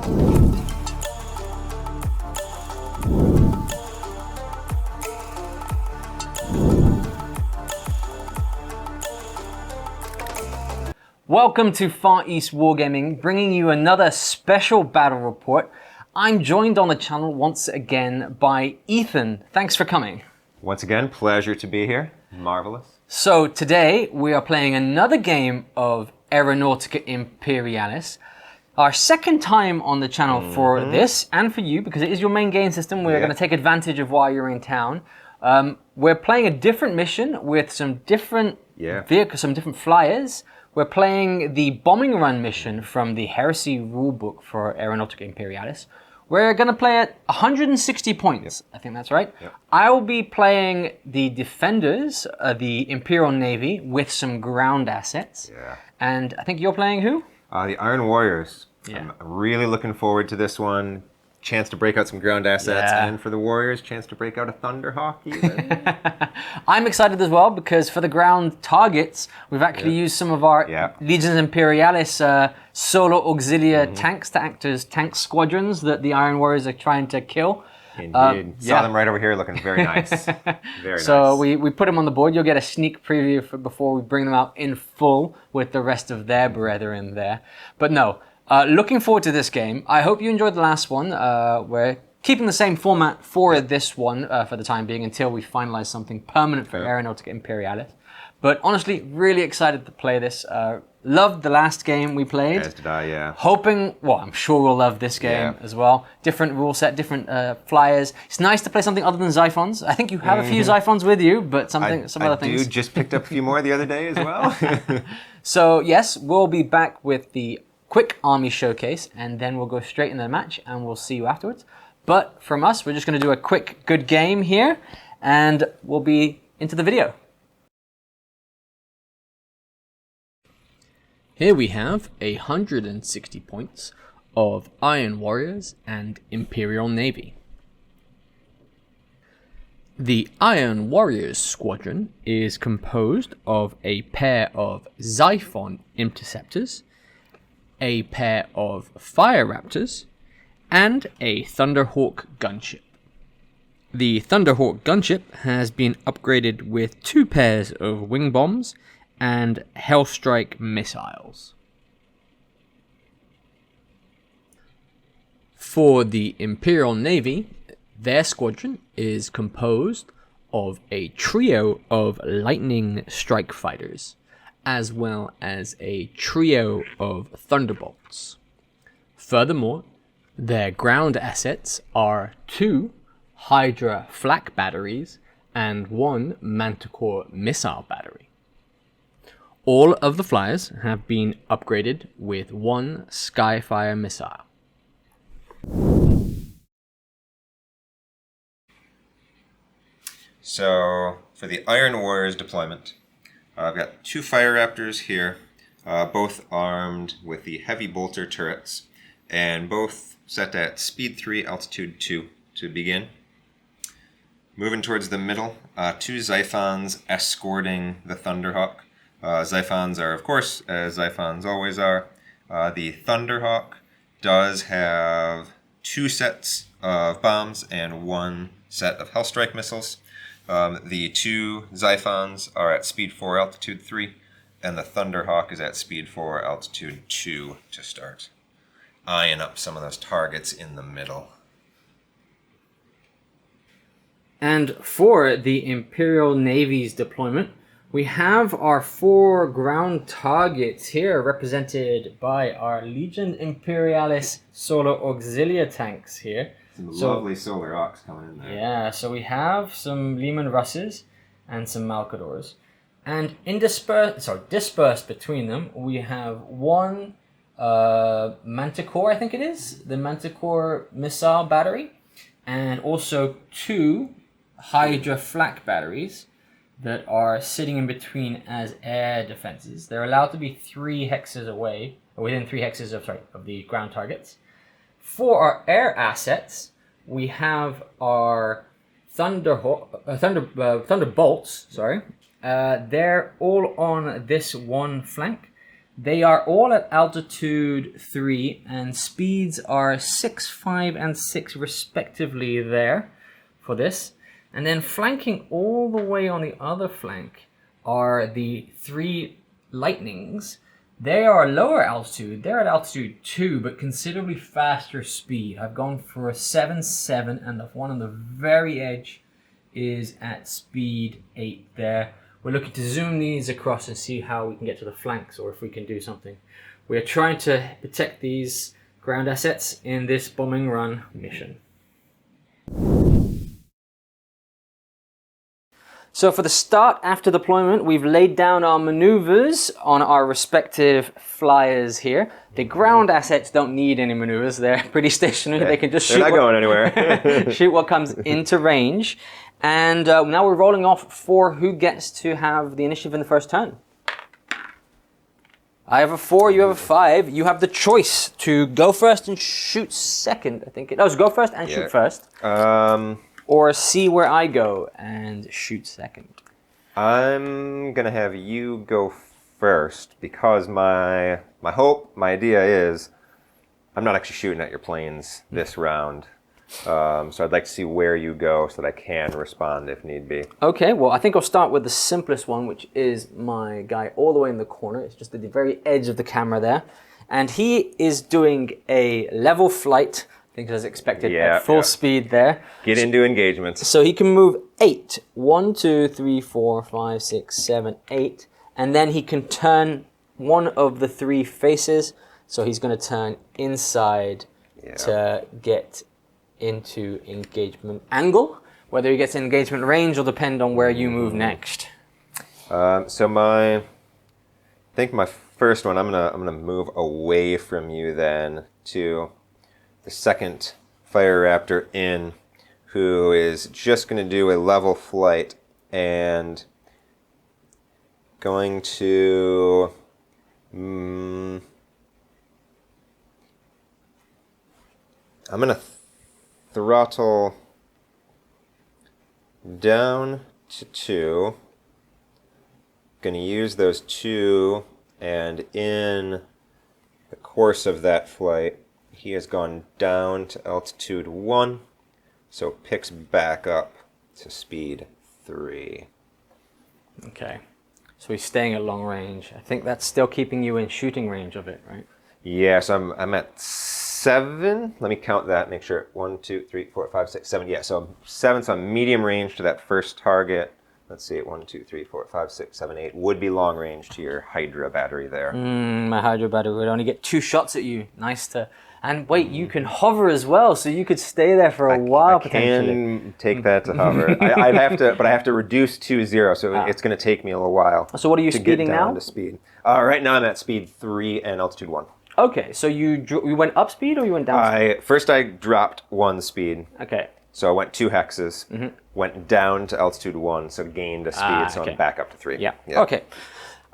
Welcome to Far East Wargaming, bringing you another special battle report. I'm joined on the channel once again by Ethan. Thanks for coming. Once again, pleasure to be here. Marvelous. So today we are playing another game of Aeronautica Imperialis. Our second time on the channel for this and for you, because it is your main game system. We're going to take advantage of while you're in town. We're playing a different mission with some different vehicles, some different flyers. We're playing the bombing run mission from the Heresy rulebook for Aeronautica Imperialis. We're going to play at 160 points. I think that's right. I will be playing the defenders, the Imperial Navy, with some ground assets. And I think you're playing who? The Iron Warriors. I'm really looking forward to this one. Chance to break out some ground assets, and for the Warriors, chance to break out a Thunderhawk even. I'm excited as well because for the ground targets, we've actually used some of our Legions Imperialis Solar Auxilia tanks to act as tank squadrons that the Iron Warriors are trying to kill. Indeed. Saw them right over here looking very nice. Very so nice. we put them on the board. You'll get a sneak preview before we bring them out in full with the rest of their brethren there. But no. Looking forward to this game. I hope you enjoyed the last one. We're keeping the same format for this one for the time being until we finalize something permanent for Aeronautica Imperialis. But honestly, really excited to play this. Loved the last game we played. As did I, Hoping, well, I'm sure we'll love this game as well. Different rule set, different flyers. It's nice to play something other than Xiphons. I think you have a few Xiphons with you, but some other things. I just picked up a few more the other day as well. So yes, we'll be back with the quick army showcase, and then we'll go straight into the match, and we'll see you afterwards. But from us, we're just going to do a quick, good game here, and we'll be into the video. Here we have 160 points of Iron Warriors and Imperial Navy. The Iron Warriors squadron is composed of a pair of Xiphon interceptors, a pair of Fire Raptors, and a Thunderhawk gunship. The Thunderhawk gunship has been upgraded with 2 pairs of wing bombs and Hellstrike missiles. For the Imperial Navy, their squadron is composed of a trio of Lightning Strike Fighters, as well as a trio of Thunderbolts. Furthermore, their ground assets are 2 Hydra flak batteries and 1 Manticore missile battery. All of the flyers have been upgraded with 1 Skyfire missile. So, for the Iron Warriors deployment, I've got 2 Fire Raptors here, both armed with the heavy bolter turrets, and both set at speed 3, altitude 2 to begin. Moving towards the middle, 2 Xiphons escorting the Thunderhawk. Xiphons are, of course, as Xiphons always are. The Thunderhawk does have 2 sets of bombs and 1 set of Hellstrike missiles. The 2 Xiphons are at speed 4, altitude 3, and the Thunderhawk is at speed 4, altitude 2 to start eyeing up some of those targets in the middle. And for the Imperial Navy's deployment, we have our 4 ground targets here represented by our Legion Imperialis Solar Auxilia tanks here. Some lovely Solar Aux coming in there. Yeah, so we have some Lehman Russes and some Malcadors. And dispersed between them, we have 1 Manticore, I think it is, the Manticore missile battery, and also 2 Hydra flak batteries that are sitting in between as air defenses. They're allowed to be 3 hexes away, or within 3 hexes of the ground targets. For our air assets, we have our Thunderbolts. They're all on this one flank. They are all at altitude 3, and speeds are 6, 5, and 6 respectively there for this. And then flanking all the way on the other flank are the 3 lightnings. They are lower altitude. They're at altitude 2, but considerably faster speed. I've gone for a 7, 7, and the one on the very edge is at speed 8 there. We're looking to zoom these across and see how we can get to the flanks, or if we can do something. We're trying to protect these ground assets in this bombing run mission. So for the start after deployment, we've laid down our maneuvers on our respective flyers here. The ground assets don't need any maneuvers. They're pretty stationary. Yeah, they can just shoot. They're not going anywhere. Shoot what comes into range. And now we're rolling off for who gets to have the initiative in the first turn. I have a 4, you have a 5. You have the choice to go first and shoot second, I think. So go first and shoot first. Or see where I go and shoot second. I'm going to have you go first because my idea is I'm not actually shooting at your planes this round. So I'd like to see where you go so that I can respond if need be. Okay, well, I think I'll start with the simplest one, which is my guy all the way in the corner. It's just at the very edge of the camera there. And he is doing a level flight, I think as expected, at full speed there. Get into engagements. So he can move 8. 1, 2, 3, 4, 5, 6, 7, 8. And then he can turn one of the 3 faces. So he's going to turn inside to get into engagement angle. Whether he gets engagement range will depend on where you move next. So I think my first one, I'm gonna move away from you then to the second Fire Raptor in, who is just gonna do a level flight and going to I'm gonna throttle down to 2. Going to use those 2, and in the course of that flight, he has gone down to altitude 1, so picks back up to speed 3. Okay, so he's staying at long range. I think that's still keeping you in shooting range of it, right? Yes, I'm at 7. Let me count that, make sure. 1, 2, 3, 4, 5, 6, 7. Yeah, so I'm 7, so I'm medium range to that first target. Let's see, 1, 2, 3, 4, 5, 6, 7, 8 would be long range to your Hydra battery there. My Hydra battery would only get 2 shots at you. Nice to... And wait, you can hover as well, so you could stay there for a while potentially. I can take that to hover. I'd have to, but I have to reduce to 0, so it's going to take me a little while. So what are you to speeding get down now? To speed. Right now I'm at speed 3 and altitude 1. Okay, so you went up speed or you went down speed? First I dropped 1 speed. Okay. So I went 2 hexes, went down to altitude 1, so gained a speed, so I'm back up to 3. Yeah. Okay.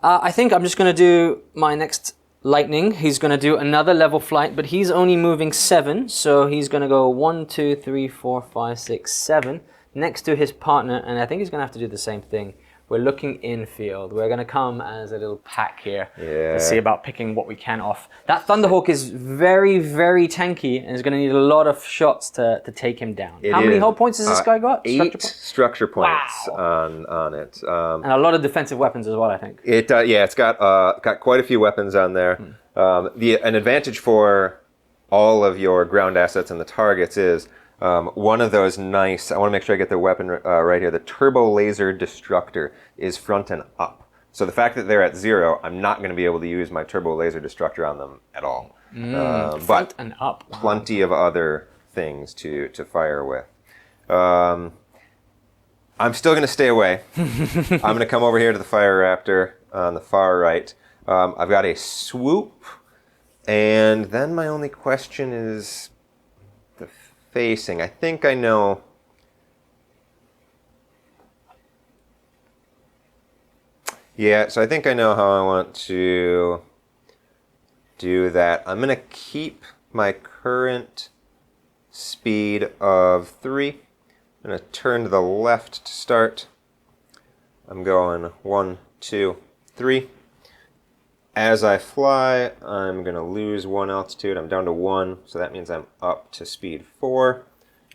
I think I'm just going to do my next lightning. He's going to do another level flight, but he's only moving 7, so he's going to go 1, 2, 3, 4, 5, 6, 7 next to his partner, and I think he's going to have to do the same thing. We're looking infield. We're going to come as a little pack here to see about picking what we can off. That Thunderhawk is very, very tanky and is going to need a lot of shots to take him down. How many hull points has this guy got? 8 structure points on it. And a lot of defensive weapons as well, I think. It's got quite a few weapons on there. An advantage for all of your ground assets and the targets is one of those nice, I want to make sure I get the weapon right here, the Turbo Laser Destructor is front and up. So the fact that they're at 0, I'm not going to be able to use my Turbo Laser Destructor on them at all. Front and up. Wow. Plenty of other things to fire with. I'm still going to stay away. I'm going to come over here to the Fire Raptor on the far right. I've got a swoop, and then my only question is the facing. I think I know. Yeah, so I think I know how I want to do that. I'm going to keep my current speed of 3. I'm going to turn to the left to start. I'm going 1, 2, 3. as I fly, I'm going to lose 1 altitude. I'm down to 1, so that means I'm up to speed 4.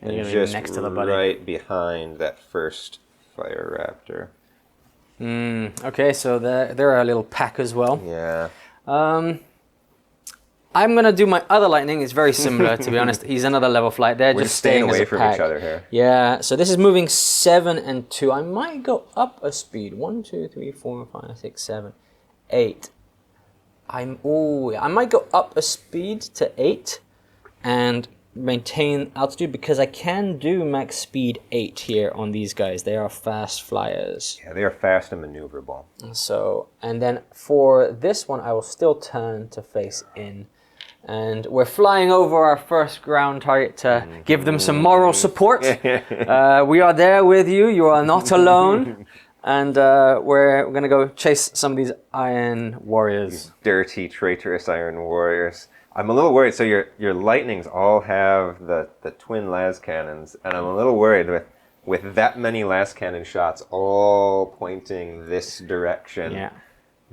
And you're just next to the buddy. right behind that first Fire Raptor. Okay, so they're a little pack as well. Yeah. I'm gonna do my other lightning. It's very similar, to be honest. He's another level flight. They're We're just staying staying as away a from pack. each other here. Yeah. So this is moving 7 and 2. I might go up a speed. 1, 2, 3, 4, 5, 6, 7, 8. I might go up a speed to 8 and maintain altitude because I can do max speed 8 here on these guys. They are fast flyers. Yeah, they are fast and maneuverable. So, and then for this one, I will still turn to face in. And we're flying over our first ground target to give them some moral support. We are there with you. You are not alone. And we're going to go chase some of these Iron Warriors. These dirty, traitorous Iron Warriors. I'm a little worried. So your lightnings all have the twin las cannons, and I'm a little worried with that many las cannon shots all pointing this direction. Yeah.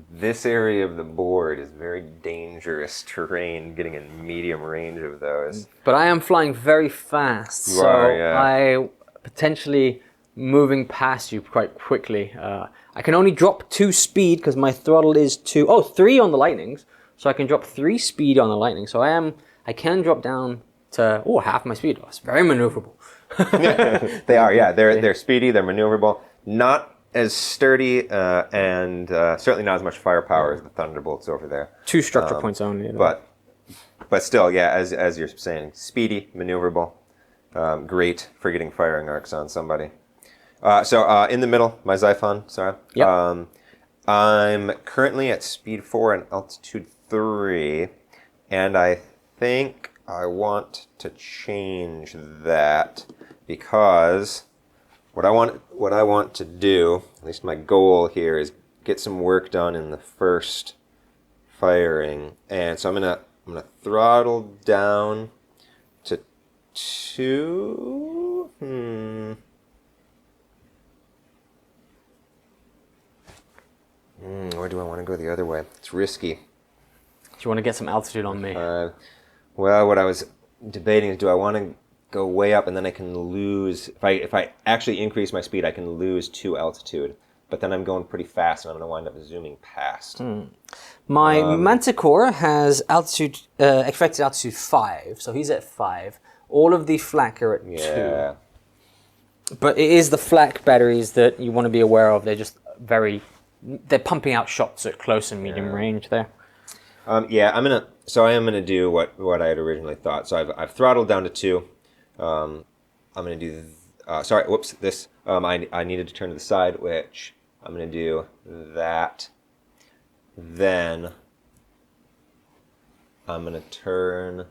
This area of the board is very dangerous terrain, getting in medium range of those. But I am flying very fast, You are, yeah. I potentially moving past you quite quickly. I can only drop 2 speed because my throttle is 3 on the lightnings. So I can drop 3 speed on the lightning. So I can drop down to half my speed. It's very maneuverable. They are, yeah. They're speedy, they're maneuverable. Not as sturdy and certainly not as much firepower as the Thunderbolts over there. 2 structure points only. But still, yeah, as you're saying, speedy, maneuverable, great for getting firing arcs on somebody. So in the middle, my Xiphon, sorry. Yep. I'm currently at speed 4 and altitude 3, and I think I want to change that because what I want to do, at least my goal here, is get some work done in the first firing, and so I'm gonna throttle down to 2. Or do I want to go the other way? It's risky. Do you want to get some altitude on me? Well, what I was debating is, do I want to go way up and then I can lose... If I actually increase my speed, I can lose 2 altitude. But then I'm going pretty fast and I'm going to wind up zooming past. My Manticore has expected altitude 5, so he's at 5. All of the flak are at 2. But it is the flak batteries that you want to be aware of. They're just they're pumping out shots at close and medium range there. I am gonna do what I had originally thought. So I've throttled down to 2. I'm gonna do. This. I needed to turn to the side, which I'm gonna do that. Then I'm gonna turn,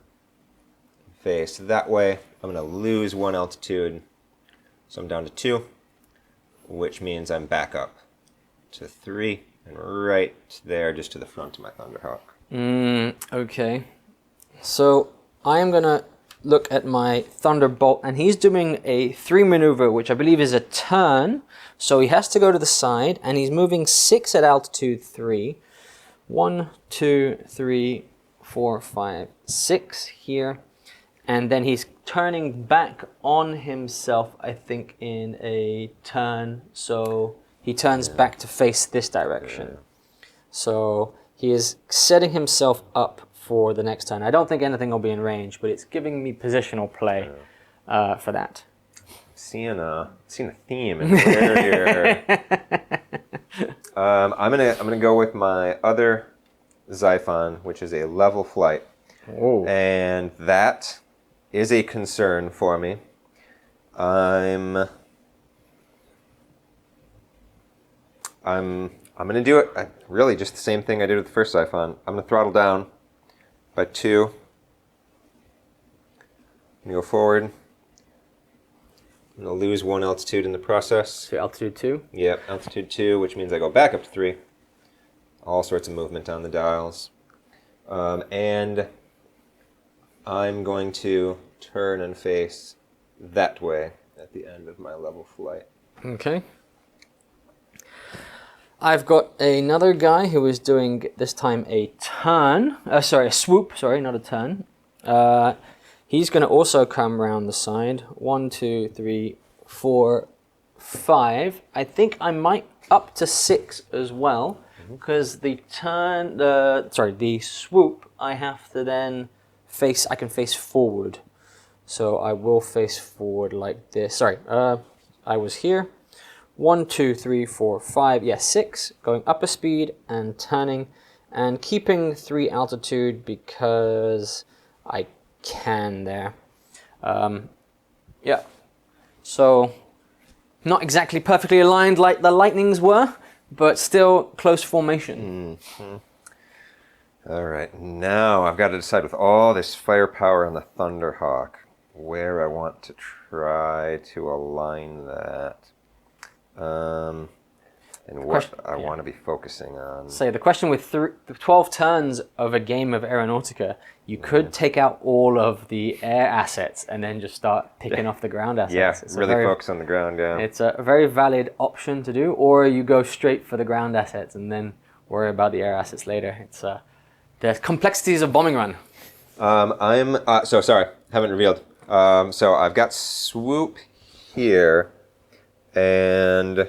face that way. I'm gonna lose 1 altitude, so I'm down to 2, which means I'm back up to 3 and right there, just to the front of my Thunderhawk. Okay. So I am gonna look at my Thunderbolt, and he's doing a 3 maneuver, which I believe is a turn. So he has to go to the side, and he's moving 6 at altitude 3. 1, 2, 3, 4, 5, 6 here. And then he's turning back on himself, I think, in a turn. So he turns back to face this direction. So he is setting himself up for the next turn. I don't think anything will be in range, but it's giving me positional play for that. Seeing a theme in there here. I'm gonna go with my other Xiphon, which is a level flight, and that is a concern for me. I'm gonna do it. Really, just the same thing I did with the first Xiphon. I'm gonna throttle down by 2. I'm gonna go forward. I'm gonna lose 1 altitude in the process. So altitude 2? Yep, altitude 2, which means I go back up to 3. All sorts of movement on the dials. And I'm going to turn and face that way at the end of my level flight. Okay. I've got another guy who is doing this time a turn. A swoop. Sorry, not a turn. He's going to also come around the side. 1, 2, 3, 4, 5. I think I might up to 6 as well, because the swoop, I have to then face. I can face forward, so I will face forward like this. Sorry, I was here. 1, 2, 3, 4, 5, yes, 6, going up a speed and turning and keeping 3 altitude because I can there. Yeah, so not exactly perfectly aligned like the Lightnings were, but still close formation. All right, now I've got to decide with all this firepower on the Thunderhawk where I want to try to align that. And what I want to be focusing on. So the question with 12 turns of a game of Aeronautica, you could take out all of the air assets and then just start picking off the ground assets. Yeah, it's really focus on the ground, yeah. It's a very valid option to do, or you go straight for the ground assets and then worry about the air assets later. It's the complexities of bombing run. Sorry, haven't revealed. So I've got swoop here. And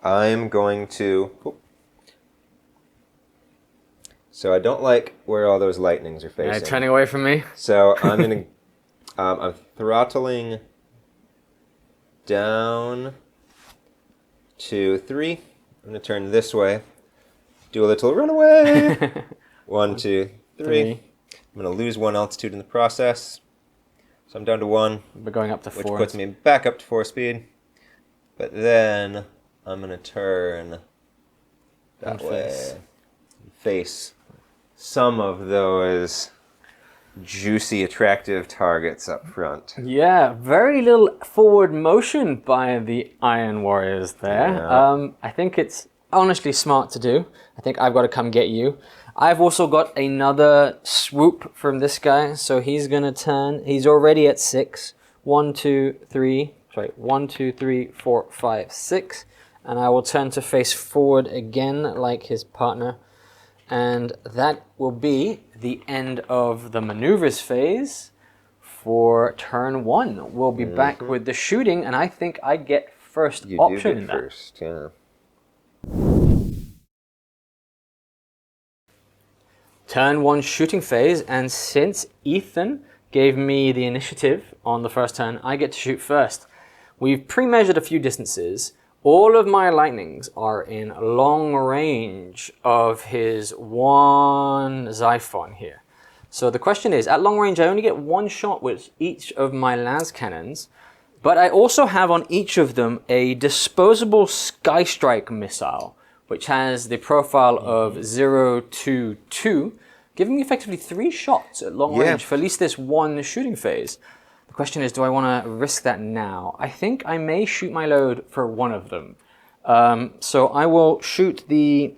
I'm going to. So I don't like where all those lightnings are facing. Yeah, turning away from me. So I'm gonna. I'm throttling down to 3. I'm gonna turn this way. Do a little runaway. 1, 2, 3. I'm going to lose 1 altitude in the process. So I'm down to 1. We're going up to 4. Which puts me back up to 4 speed. But then I'm going to turn that way. Face some of those juicy, attractive targets up front. Yeah, very little forward motion by the Iron Warriors there. Yeah. I think it's honestly smart to do. I think I've got to come get you. I've also got another swoop from this guy, so he's gonna turn. He's already at 6. 1, 2, 3. Sorry, 1, 2, 3, 4, 5, 6, and I will turn to face forward again, like his partner, and that will be the end of the maneuvers phase for turn 1. We'll be back with the shooting, and I think I get first option in that. First, yeah. Turn 1 shooting phase, and since Ethan gave me the initiative on the first turn, I get to shoot first. We've pre-measured a few distances. All of my lightnings are in long range of his 1 Xiphon here. So the question is, at long range I only get 1 shot with each of my las cannons, but I also have on each of them a disposable Sky Strike missile, which has the profile of 022, giving me effectively 3 shots at long range for at least this 1 shooting phase. The question is, do I want to risk that now? I think I may shoot my load for one of them. So I will shoot the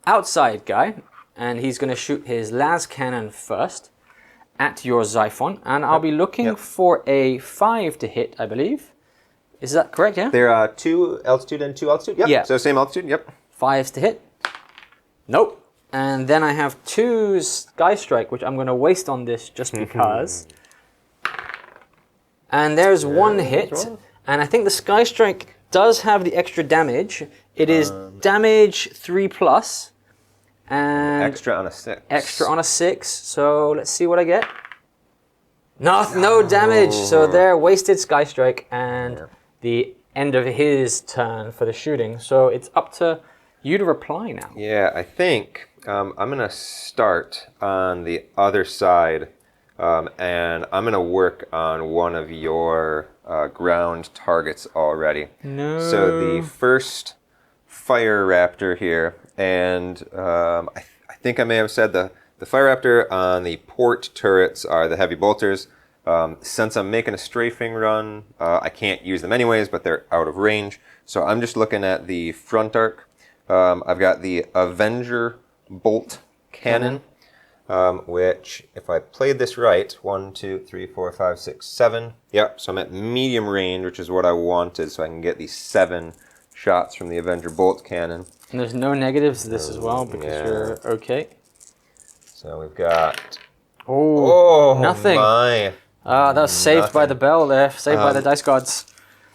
outside guy, and he's going to shoot his las cannon first at your Xiphon, and I'll be looking for a 5 to hit, I believe. Is that correct, yeah? There are 2 altitude and 2 altitude? Yep. Yeah. So same altitude, yep. 5s to hit. Nope. And then I have 2 Sky Strike, which I'm going to waste on this just because. And there's 1 hit. And I think the Sky Strike does have the extra damage. It is damage 3+. And extra on a 6. Extra on a 6. So let's see what I get. No damage. So there, wasted Sky Strike. And the end of his turn for the shooting. So it's up to you to reply now. Yeah, I think I'm going to start on the other side, and I'm going to work on one of your ground targets already. No. So the first Fire Raptor here, and I think I may have said the Fire Raptor on the port turrets are the heavy bolters. Since I'm making a strafing run, I can't use them anyways, but they're out of range. So I'm just looking at the front arc. I've got the Avenger bolt cannon. which, if I played this right, 1, 2, 3, 4, 5, 6, 7. Yep, so I'm at medium range, which is what I wanted, so I can get these 7 shots from the Avenger bolt cannon. And there's no negatives to this as well because you're okay. So we've got... Oh, nothing. My. That was saved by the bell there, saved by the dice gods.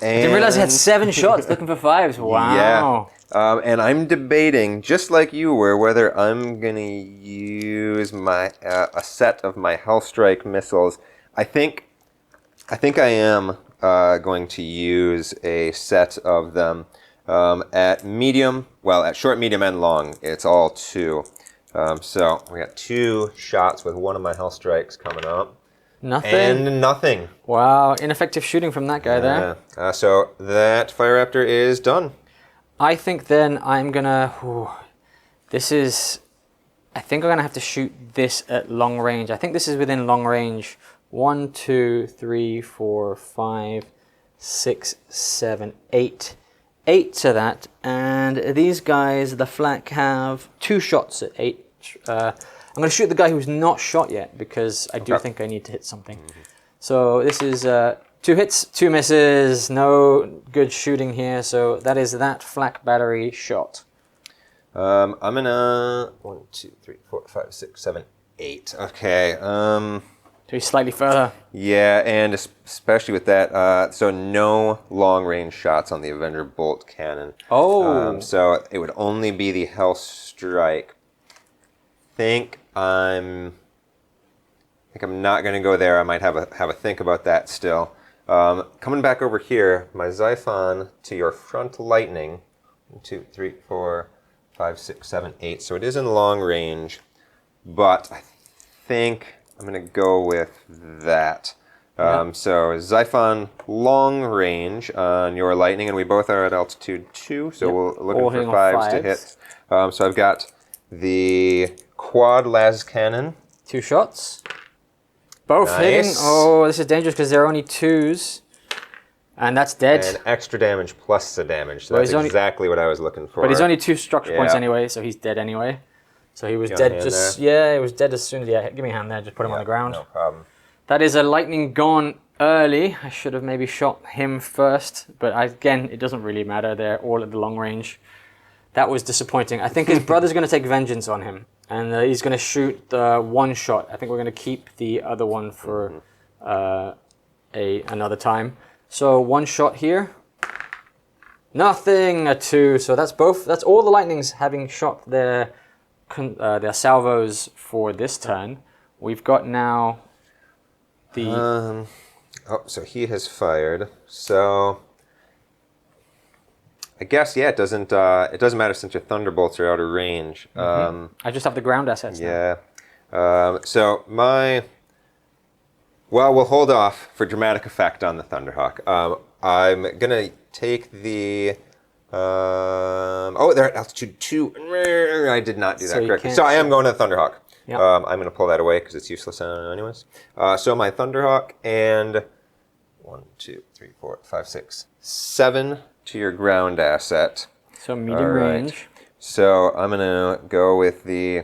I didn't realize he had 7 shots looking for 5s. Wow. Yeah. And I'm debating, just like you were, whether I'm going to use my a set of my Hellstrike missiles. I think I am going to use a set of them at medium, well, at short, medium, and long. It's all 2. So we got 2 shots with one of my Hellstrikes coming up. Nothing. And nothing. Wow, ineffective shooting from that guy there. So that Fire Raptor is done. I think then I'm gonna. I think I'm gonna have to shoot this at long range. I think this is within long range. 1, 2, 3, 4, 5, 6, 7, 8. 8 to that, and these guys, the flak, have 2 shots at 8. I'm going to shoot the guy who's not shot yet because I do think I need to hit something. So this is 2 hits, 2 misses, no good shooting here. So that is that flak battery shot. I'm gonna 1, 2, 3, 4, 5, 6, 7, 8. Okay. So he's slightly further. Yeah, and especially with that, so no long-range shots on the Avenger bolt cannon. Oh. So it would only be the Hellstrike. I think I'm not going to go there. I might have a think about that still. Coming back over here, my Xiphon to your front lightning. 1, 2, 3, 4, 5, 6, 7, 8. So it is in long range, but I think I'm going to go with that. So Xiphon long range on your lightning, and we both are at altitude 2, so we're looking for 5s to hit. So I've got the quad las cannon. 2 shots. Both hitting. Oh, this is dangerous because there are only 2s. And that's dead. And extra damage plus the damage. So that's exactly what I was looking for. But he's only 2 structure points anyway, so he's dead anyway. So he was dead just... Yeah, he was dead as soon as... Give me a hand there. Just put him on the ground. No problem. That is a lightning gone early. I should have maybe shot him first. But again, it doesn't really matter. They're all at the long range. That was disappointing. I think his brother's going to take vengeance on him. And he's going to shoot 1 shot. I think we're going to keep the other one for another time. So 1 shot here. Nothing, a 2. So that's both. That's all the lightnings having shot their salvos for this turn. We've got now the... so he has fired. So... I guess, yeah, it doesn't matter since your thunderbolts are out of range. I just have the ground assets now. So we'll hold off for dramatic effect on the Thunderhawk. I'm going to take the... they're at altitude 2. I did not do that correctly. So I am going to the Thunderhawk. Yep. I'm going to pull that away because it's useless anyways. So my Thunderhawk and 1, 2, 3, 4, 5, 6, 7... to your ground asset. So medium range. So I'm going to go with the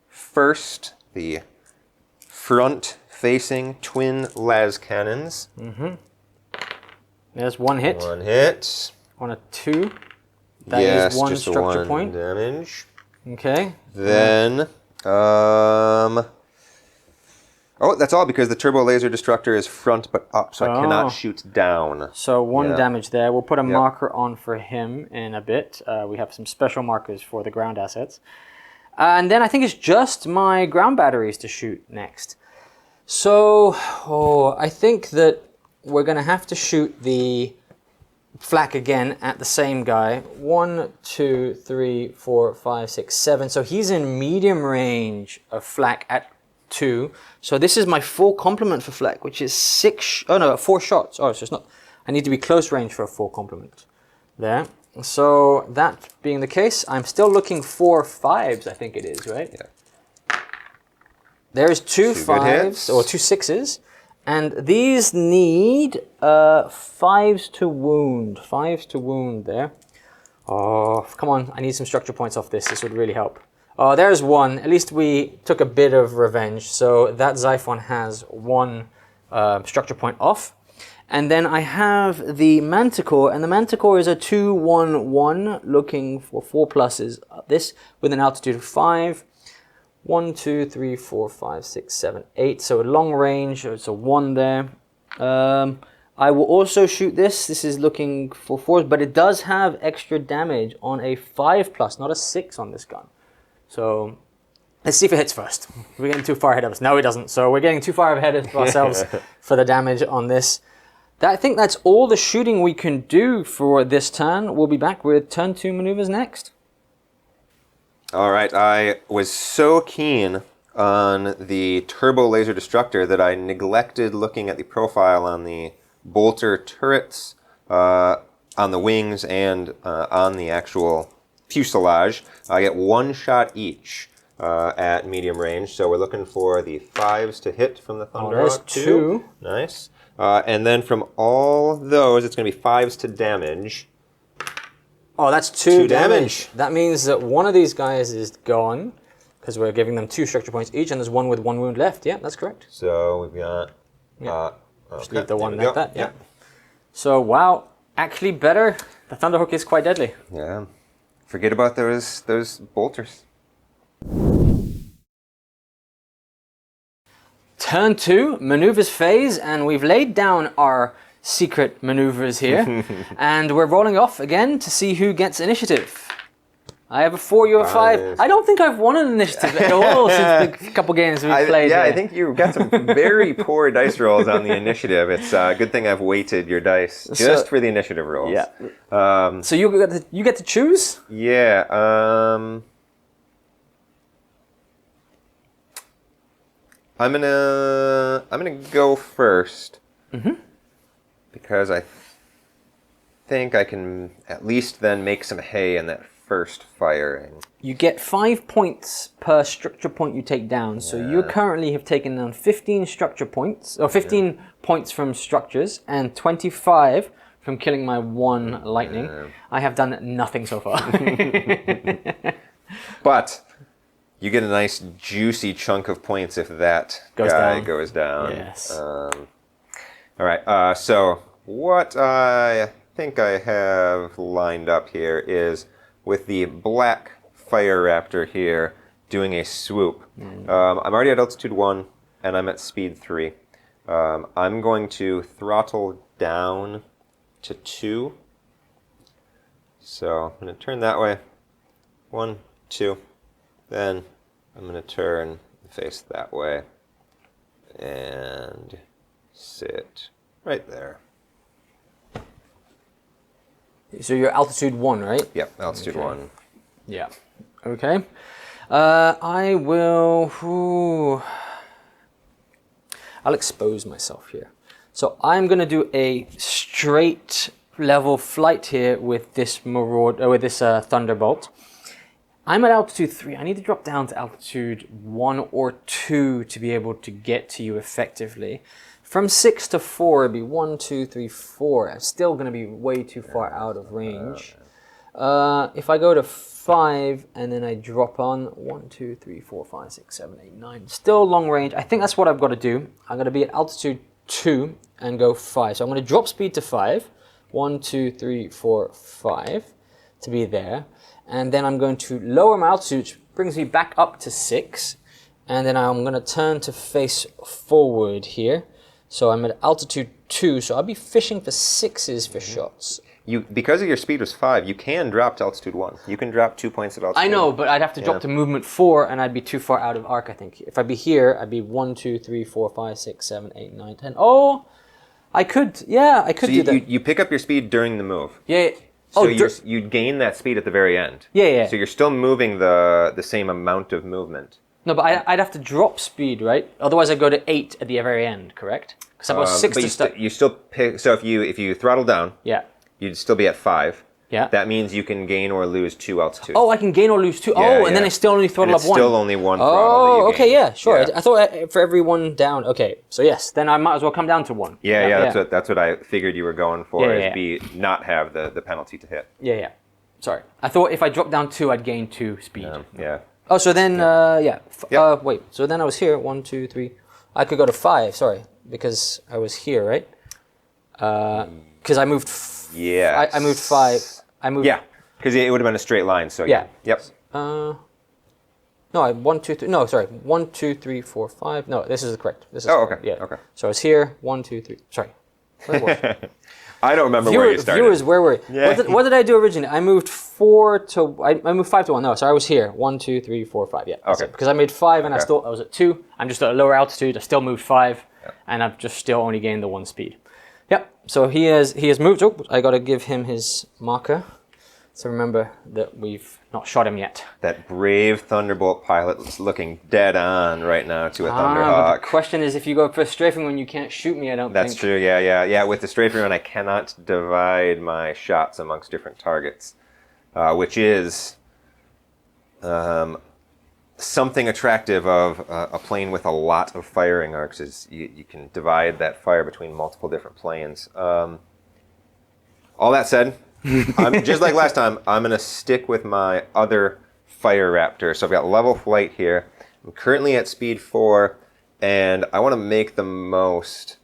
front-facing twin las cannons. There's 1 hit. 1 hit. On a 2. That is 1 structure point. Damage. Okay. Then, that's all because the turbo laser destructor is front but up, so I cannot shoot down. So 1 damage there. We'll put a marker on for him in a bit. We have some special markers for the ground assets. And then I think it's just my ground batteries to shoot next. So, I think that we're going to have to shoot the flak again at the same guy. 1, 2, 3, 4, 5, 6, 7. So he's in medium range of flak at 2. So this is my full complement for flak, which is 4 shots. Oh, so it's not... I need to be close range for a full complement there. So that being the case, I'm still looking for 5s, I think it is, right? Yeah. There's 2 5s, or 2 6s. And these need 5s to wound. 5s to wound there. Oh, come on. I need some structure points off this. This would really help. Oh, there's one. At least we took a bit of revenge. So that Xiphon has one structure point off. And then I have the Manticore, and the Manticore is a 2-1-1 looking for 4 pluses. This with an altitude of 5. 1, 2, 3, 4, 5, 6, 7, 8. So a long range, it's a 1 there. I will also shoot this. This is looking for 4s, but it does have extra damage on a 5+, not a 6 on this gun. So let's see if it hits first. We're getting too far ahead of us. No, it doesn't. So we're getting too far ahead of ourselves for the damage on this. I think that's all the shooting we can do for this turn. We'll be back with turn 2 maneuvers next. All right, I was so keen on the turbo laser destructor that I neglected looking at the profile on the bolter turrets, on the wings, and on the actual fuselage. I get 1 shot each at medium range, so we're looking for the 5s to hit from the Thunder there's Hawk 2. Nice. And then from all those, it's going to be 5s to damage. Oh, that's 2 damage. That means that one of these guys is gone, because we're giving them 2 structure points each, and there's one with 1 wound left. Yeah, that's correct. So we've got... Just leave the one there we like go. that. Yeah. So, wow, actually better. The Thunderhook is quite deadly. Yeah. Forget about those bolters. Turn 2, maneuvers phase, and we've laid down our secret maneuvers here. And we're rolling off again to see who gets initiative. I have a 4, you have 5. I don't think I've won an initiative at all since the couple games we've played. Yeah, here. I think you got some very poor dice rolls on the initiative. It's a good thing I've weighted your dice just for the initiative rolls. Yeah. So you get to choose? Yeah. I'm gonna go first. Because I think I can at least then make some hay in that first firing. You get 5 points per structure point you take down. So you currently have taken down 15 structure points, or 15 points from structures, and 25 from killing my 1 lightning. I have done nothing so far. But you get a nice juicy chunk of points if that goes down. Yes. All right, so what I think I have lined up here is with the black Fire Raptor here doing a swoop. I'm already at altitude 1 and I'm at speed 3. I'm going to throttle down to 2. So I'm going to turn that way. 1, 2. Then I'm going to turn and face that way. And sit right there. So you're altitude 1, right? Yep, altitude 1. Yeah. Okay. I will... I'll expose myself here. So I'm going to do a straight level flight here with this Thunderbolt. I'm at altitude 3. I need to drop down to altitude 1 or 2 to be able to get to you effectively. From 6 to 4, it'd be 1, 2, 3, 4. I'm still going to be way too far out of range. If I go to 5 and then I drop on 1, 2, 3, 4, 5, 6, 7, 8, 9. Still long range. I think that's what I've got to do. I'm going to be at altitude 2 and go 5. So I'm going to drop speed to 5. 1, 2, 3, 4, 5 to be there. And then I'm going to lower my altitude, which brings me back up to 6. And then I'm going to turn to face forward here. So I'm at altitude 2, so I'll be fishing for 6s for shots. Because of your speed was 5, you can drop to altitude 1. You can drop 2 points at altitude. I know, but I'd have to drop to movement 4, and I'd be too far out of arc, I think. If I'd be here, I'd be 1, 2, 3, 4, 5, 6, 7, 8, 9, 10. Oh, I could do that. You pick up your speed during the move. Yeah. So you gain that speed at the very end. Yeah. So you're still moving the same amount of movement. No, but I'd have to drop speed, right? Otherwise, I'd go to 8 at the very end, correct? Because I've got 6 to start. You still pick. So if you throttle down, you'd still be at 5. Yeah. That means you can gain or lose 2 altitude. Oh, I can gain or lose 2. And then I still only throttle up 1. Still only 1 throttle. Oh, okay, gain. yeah, sure. Yeah. I thought for every 1 down. Okay, so yes, then I might as well come down to 1. Yeah. That's what I figured you were going for. Not have the penalty to hit. Yeah. Sorry, I thought if I dropped down 2, I'd gain 2 speed. Yeah. Oh, so then, yeah. Yep. Wait, so then I was here. 1, 2, 3. I could go to 5, sorry, because I was here, right? Because I moved... Yeah. I moved 5. I moved... Yeah, because it would have been a straight line, so Yeah. Yep. No, 1, 2, 3. No, sorry. 1, 2, 3, 4, 5. No, this is correct. This is Oh, correct. okay. Yeah. Okay. So I was here. 1, 2, 3. Sorry. Where was I? I don't remember where you started. Viewers, where were you? Yeah. What did I do originally? I moved 4 to... I moved 5 to 1. No, so I was here. 1, 2, 3, 4, 5. Yeah. That's Okay. it. Because I made 5 and I Okay. was at 2. I'm just at a lower altitude. I still moved 5. And I've just still only gained the 1 speed. Yep. So he has moved. Oh, I got to give him his marker. So remember that we've not shot him yet. That brave Thunderbolt pilot is looking dead on right now to a But Thunderhawk. the question is, if you go for a strafing when you can't shoot me, I don't That's think. true, yeah. With the strafing run, I cannot divide my shots amongst different targets, which is something attractive of a plane with a lot of firing arcs, is you can divide that fire between multiple different planes. All that said, I'm, just like last time, I'm going to stick with my other Fire Raptor. So I've got level flight here. I'm currently at speed 4, and I want to make the most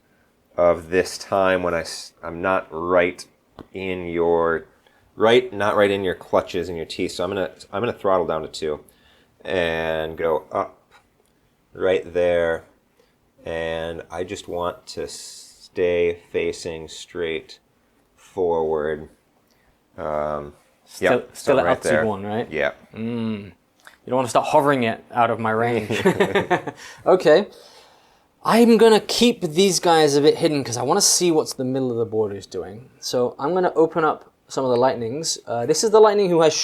of this time when I'm not right in your clutches and your teeth. So I'm gonna throttle down to 2 and go up right there, and I just want to stay facing straight forward. Still so at right altitude there. 1, right? Yeah. You don't want to start hovering it out of my range. Okay. I'm going to keep these guys a bit hidden because I want to see what's the middle of the border is doing. So I'm going to open up some of the lightnings. This is the lightning who has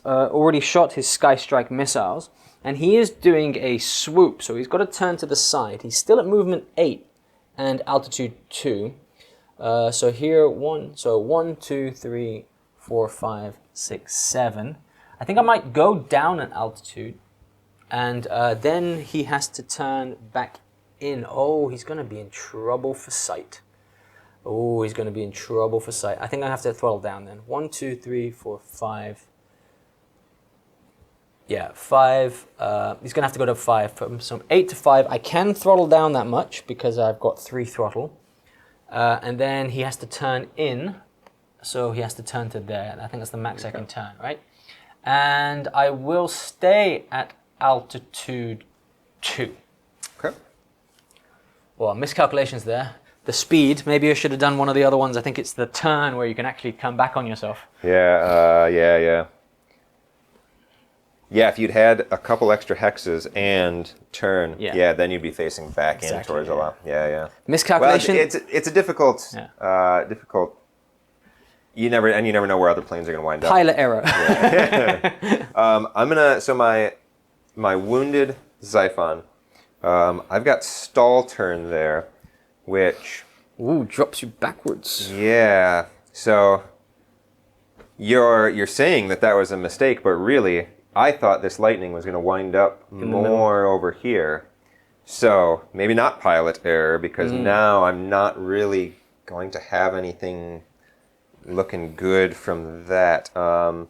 already shot his Sky Strike missiles. And he is doing a swoop. So he's got to turn to the side. He's still at movement 8 and altitude 2. So here, 1, 2, 3, 4, 5, 6, 7. I think I might go down an altitude, and then he has to turn back in. Oh, he's going to be in trouble for sight. Oh, he's going to be in trouble for sight. I think I have to throttle down then. 1, 2, 3, 4, 5. Yeah, 5. He's going to have to go to 5. From 8 to 5. I can throttle down that much because I've got 3 throttle. And then he has to turn in. So he has to turn to there. I think that's the max I can turn, right? And I will stay at altitude 2. Okay. Well, miscalculations there. The speed, maybe I should have done one of the other ones. I think it's the turn where you can actually come back on yourself. Yeah, Yeah, if you'd had a couple extra hexes and turn, then you'd be facing back in towards a lot. Yeah. Miscalculation. Well, it's a difficult. You never know where other planes are going to wind up. Pilot error. So my wounded Xiphon, I've got stall turn there, which drops you backwards. Yeah. So you're saying that was a mistake, but really, I thought this lightning was going to wind up more over here. So maybe not pilot error, because now I'm not really going to have anything looking good from that. And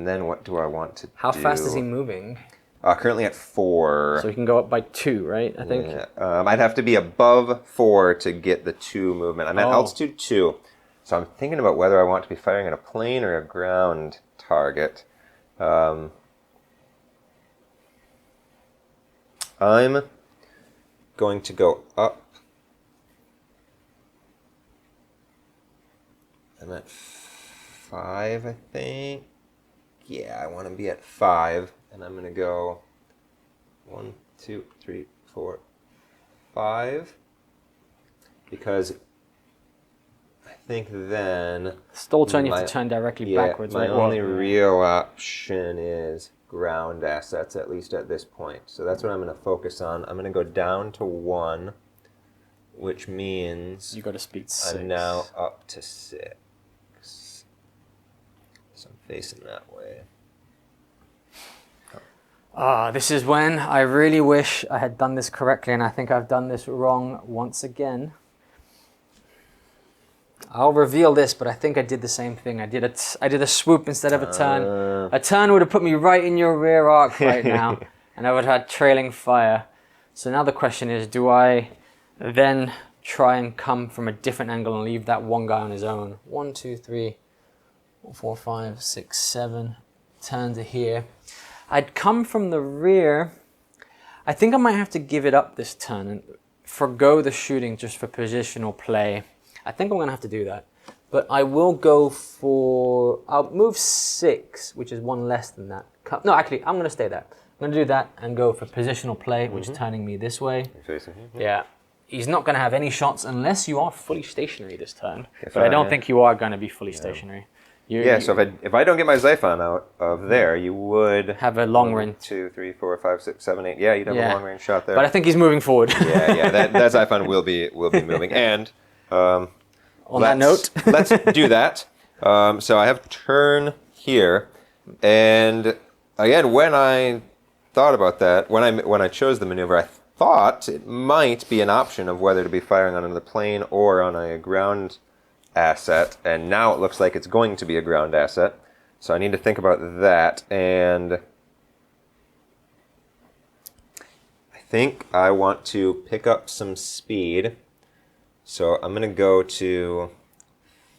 then what do I want to do? How fast is he moving? Currently at 4. So he can go up by 2, right? I think. Yeah. I'd have to be above 4 to get the 2 movement. I'm at altitude 2. So I'm thinking about whether I want to be firing at a plane or a ground target. I'm going to go up. I'm at 5, I think. Yeah, I want to be at 5, and I'm going to go 1, 2, 3, 4, 5, because I think then Stall turn, you have to turn directly backwards. My right? only real option is ground assets, at least at this point. So that's what I'm going to focus on. I'm going to go down to 1, which means you go to speed 6. I'm now up to 6. So I'm facing that way. This is when I really wish I had done this correctly, and I think I've done this wrong once again. I'll reveal this, but I think I did the same thing. I did a swoop instead of a turn. A turn would have put me right in your rear arc right now, and I would have had trailing fire. So now the question is, do I then try and come from a different angle and leave that one guy on his own? 1, 2, 3, 4, 5, 6, 7. Turn to here. I'd come from the rear. I think I might have to give it up this turn and forgo the shooting just for positional play. I think I'm going to have to do that. But I will go for... I'll move 6, which is 1 less than that. No, actually, I'm going to stay there. I'm going to do that and go for positional play, which is turning me this way. Facing here. Yeah. He's not going to have any shots unless you are fully stationary this turn. But I don't think you are going to be fully stationary. So if I don't get my Xiphon out of there, you would... have a long range. 2, 3, 4, 5, 6, 7, 8. Yeah, you'd have a long range shot there. But I think he's moving forward. yeah, that Xiphon will be moving. And... On that note, let's do that. So I have turn here, and again, when I thought about that, when I chose the maneuver, I thought it might be an option of whether to be firing on another plane or on a ground asset, and now it looks like it's going to be a ground asset. So I need to think about that, and I think I want to pick up some speed. So I'm going to go to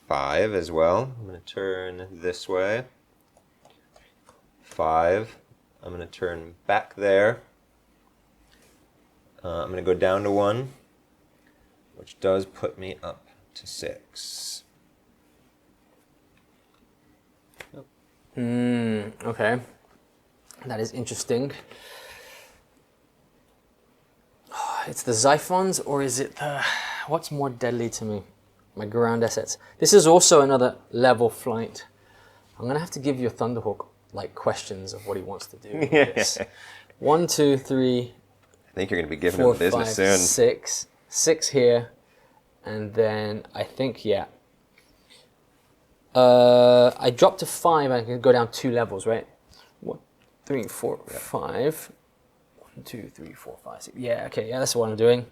5 as well. I'm going to turn this way. 5. I'm going to turn back there. I'm going to go down to 1, which does put me up to 6. Okay. That is interesting. It's the Xiphons, or is it the... What's more deadly to me? My ground assets. This is also another level flight. I'm going to have to give your Thunderhawk like questions of what he wants to do with this. 1, 2, 3... I think you're going to be giving 4, him business 5, soon. 6. 6 here. And then I think, yeah. I dropped to 5. I can go down 2 levels, right? 1, 3, 4, 5. 1, 2, 3, 4, 5, 6. Yeah, okay, yeah, that's what I'm doing.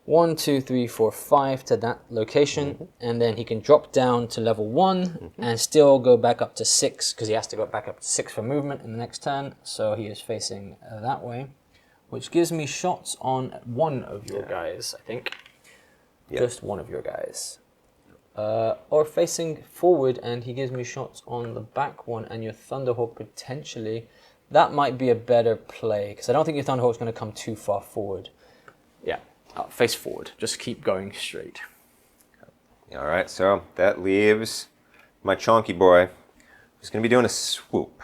1, 2, 3, 4, 5 to that location, and then he can drop down to level 1 and still go back up to 6 because he has to go back up to 6 for movement in the next turn. So he is facing that way, which gives me shots on one of your guys, I think. Just one of your guys. Or facing forward, and he gives me shots on the back one, and your Thunderhawk potentially. That might be a better play because I don't think your Thunderhawk's going to come too far forward. Yeah. Face forward. Just keep going straight. All right, so that leaves my chonky boy, who's going to be doing a swoop.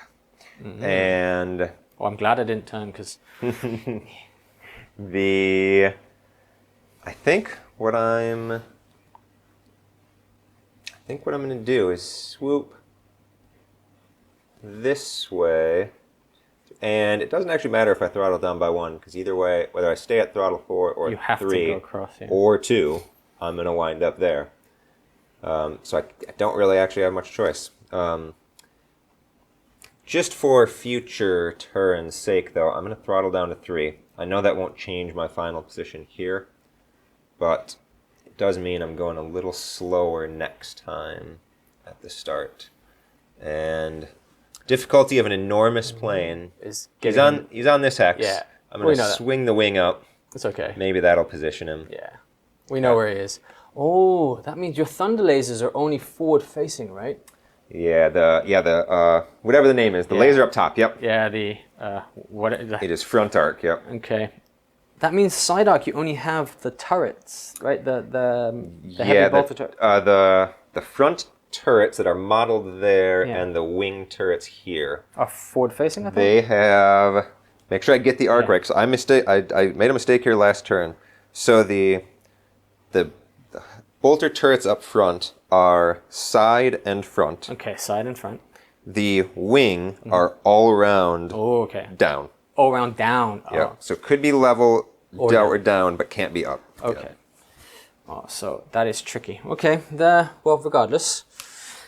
And I'm glad I didn't turn because I think what I'm going to do is swoop this way. And it doesn't actually matter if I throttle down by 1, because either way, whether I stay at throttle 4 or you have 3 to go across, or 2, I'm going to wind up there. So I don't really actually have much choice. Just for future turns' sake, though, I'm going to throttle down to 3. I know that won't change my final position here, but it does mean I'm going a little slower next time at the start. And... difficulty of an enormous plane. He's on this hex. Yeah. I'm going to swing the wing up. It's okay. Maybe that'll position him. Yeah. We know where he is. Oh, that means your thunder lasers are only forward facing, right? Yeah, the whatever the name is, the laser up top. Yep. Yeah, what is that? It is front arc. Yep. Okay. That means side arc. You only have the turrets, right? The heavy bolter turret. The front turrets that are modeled there and the wing turrets here are forward facing. I think they have. Make sure I get the arc right. So I made a mistake here last turn. So the bolter turrets up front are side and front. Okay, side and front. The wing are all around. Oh, okay. Down. All around down. Yeah. Oh. So it could be level or down, but can't be up. Okay. Oh, so that is tricky. Okay. Well, regardless,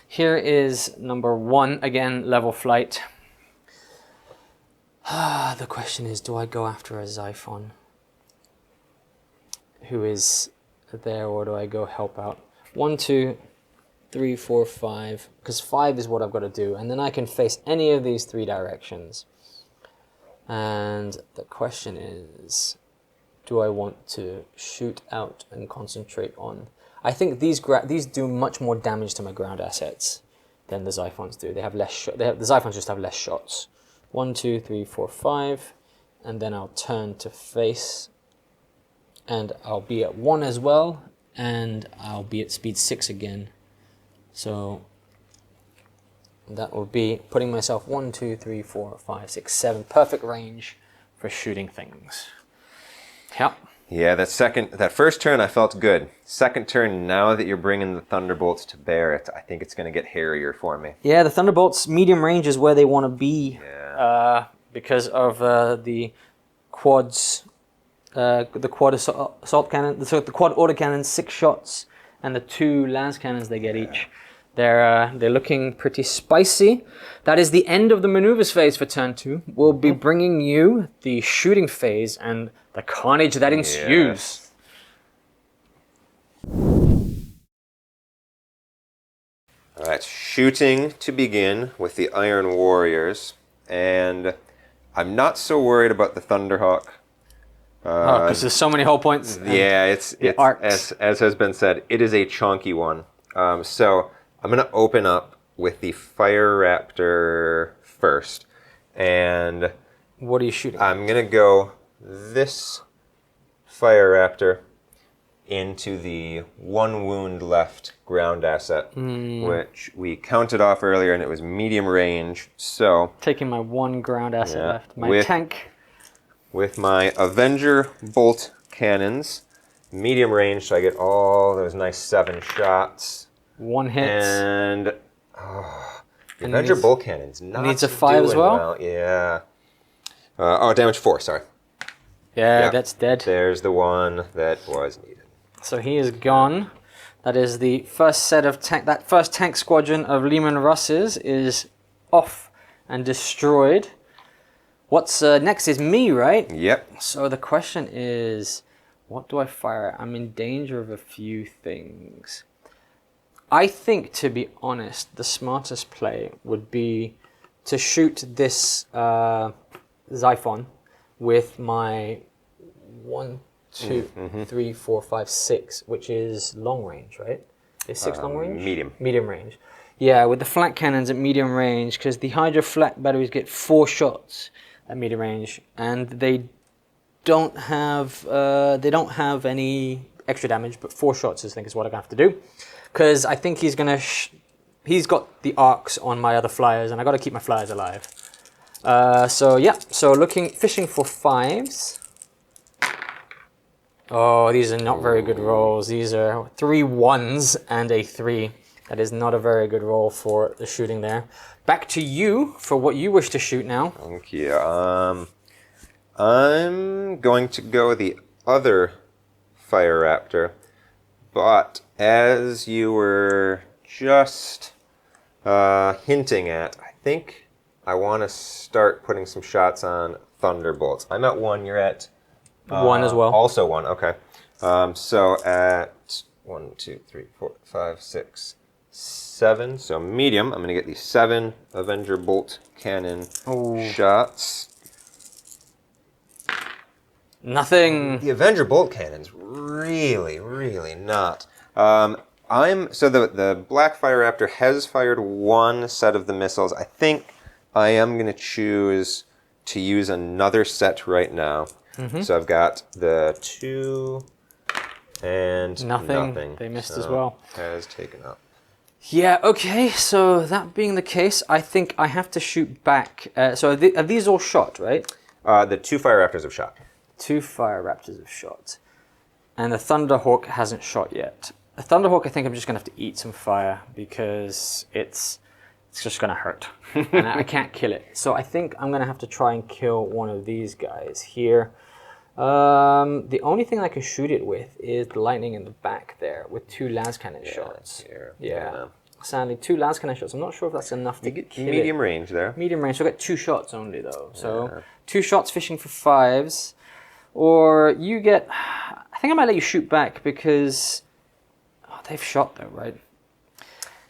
here is number 1 again. Level flight. The question is, do I go after a Xiphon who is there, or do I go help out? 1, 2, 3, 4, 5, because 5 is what I've got to do, and then I can face any of these 3 directions. And the question is, do I want to shoot out and concentrate on? I think these do much more damage to my ground assets than the Xiphons do. They have less. The Xiphons just have less shots. 1, 2, 3, 4, 5, and then I'll turn to face, and I'll be at 1 as well, and I'll be at speed 6 again. So that will be putting myself 1, 2, 3, 4, 5, 6, 7. Perfect range for shooting things. Yep. Yeah, that first turn I felt good. Second turn, now that you're bringing the Thunderbolts to bear, I think it's going to get hairier for me. Yeah, the Thunderbolts medium range is where they want to be. Yeah. Because of the quads, the quad assault cannon, so the quad autocannon, 6 shots, and the 2 lance cannons they get each. They're looking pretty spicy. That is the end of the maneuvers phase for turn 2. We'll be bringing you the shooting phase and the carnage that ensues. All right, shooting to begin with the Iron Warriors, and I'm not so worried about the Thunderhawk. Because there's so many hull points. Yeah, it's as has been said, it is a chunky one. So I'm going to open up with the Fire Raptor first, and what are you shooting? I'm going to go this Fire Raptor into the 1 wound left ground asset, which we counted off earlier, and it was medium range. So taking my 1 ground asset left, my tank. With my Avenger bolt cannons, medium range, so I get all those nice 7 shots. 1 hit. And the Avenger bolt cannons needs a 5 as well? Yeah. Damage 4, sorry. Yeah, that's dead. There's the one that was needed. So he is gone. That is the first set of that first tank squadron of Lehman Russes is off and destroyed. What's next is me, right? Yep. So the question is, what do I fire at? I'm in danger of a few things. I think, to be honest, the smartest play would be to shoot this Xiphon with my 1, 2, 3, 4, 5, 6, which is long range, right? Is 6 long range? Medium. Medium range. Yeah, with the flak cannons at medium range, because the Hydra flak batteries get 4 shots at medium range, and they don't have any extra damage, but 4 shots I think is what I'm gonna have to do, because I think he's gonna he's got the arcs on my other flyers, and I got to keep my flyers alive. So fishing for 5s. Oh, these are not very good rolls. These are 3 1s and a 3. That is not a very good roll for the shooting there. Back to you for what you wish to shoot now. Thank you. I'm going to go the other Fire Raptor, but as you were just hinting at, I think I want to start putting some shots on Thunderbolts. I'm at 1, you're at 1 as well. Also 1, okay. So at 1, 2, 3, 4, 5, 6, 7. So medium. I'm going to get these 7 Avenger bolt cannon shots. Nothing. The Avenger bolt cannon's really, really not. The Black Fire Raptor has fired 1 set of the missiles. I think I am going to choose to use another set right now. So I've got the 2 and nothing. They missed as well. Has taken up. Yeah, okay, so that being the case, I think I have to shoot back. So are these all shot, right? The 2 Fire Raptors have shot. 2 Fire Raptors have shot. And the Thunderhawk hasn't shot yet. The Thunderhawk, I think I'm just going to have to eat some fire because it's just going to hurt. And I can't kill it. So I think I'm going to have to try and kill one of these guys here. The only thing I can shoot it with is the lightning in the back there with 2 lance cannon shots. Yeah. Sadly, 2 lance cannon shots. I'm not sure if that's enough to kill it. Medium range there. Medium range. So I got 2 shots only though. So 2 shots fishing for 5s. Or you get... I think I might let you shoot back because... Oh, they've shot though, right?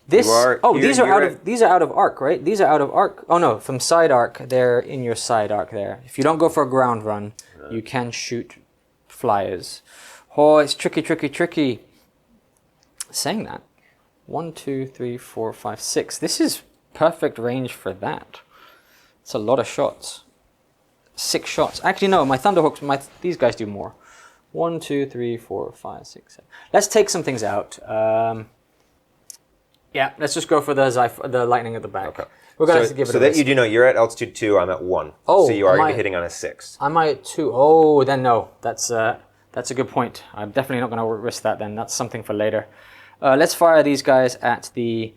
This. Here, these are out of arc, right? These are out of arc. Oh no, from side arc. They're in your side arc there. If you don't go for a ground run, you can shoot flyers. Oh, it's tricky. Saying that, 1, 2, 3, 4, 5, 6. This is perfect range for that. It's a lot of shots. 6 shots. Actually, no. My Thunderhawks. These guys do more. 1, 2, 3, 4, 5, 6, 7. Let's take some things out. Yeah, let's just go for the lightning at the back. Okay. We're gonna have to give it. So that you do know, you're at altitude 2. I'm at 1. Oh, so you are going to be hitting on a 6. Am I at 2? Oh, then no. That's a good point. I'm definitely not going to risk that. Then that's something for later. Let's fire these guys at the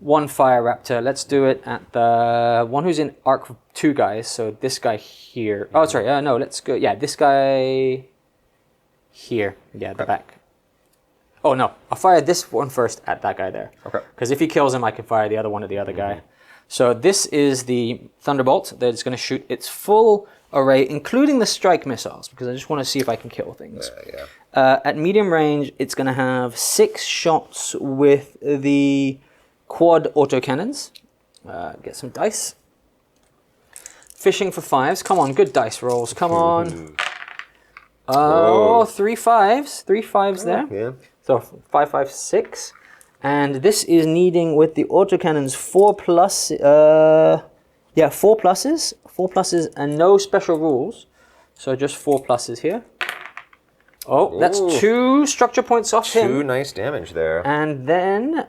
1 Fire Raptor. Let's do it at the one who's in arc 2 guys. So this guy here. Oh, sorry. No, let's go. Yeah, this guy here. Yeah, the back. Oh no, I'll fire this one first at that guy there. Okay. Because if he kills him, I can fire the other one at the other guy. So this is the Thunderbolt that's going to shoot its full array, including the strike missiles, because I just want to see if I can kill things. At medium range, it's going to have 6 shots with the quad autocannons. Get some dice. Fishing for 5s. Come on, good dice rolls. Come on. Oh, 3 5s. 3 5s there. Yeah. So 5, 5, 6. And this is needing with the autocannons 4 plus. 4 pluses. 4 pluses and no special rules. So just 4 pluses here. Oh, that's 2 structure points off him. 2 nice damage there. And then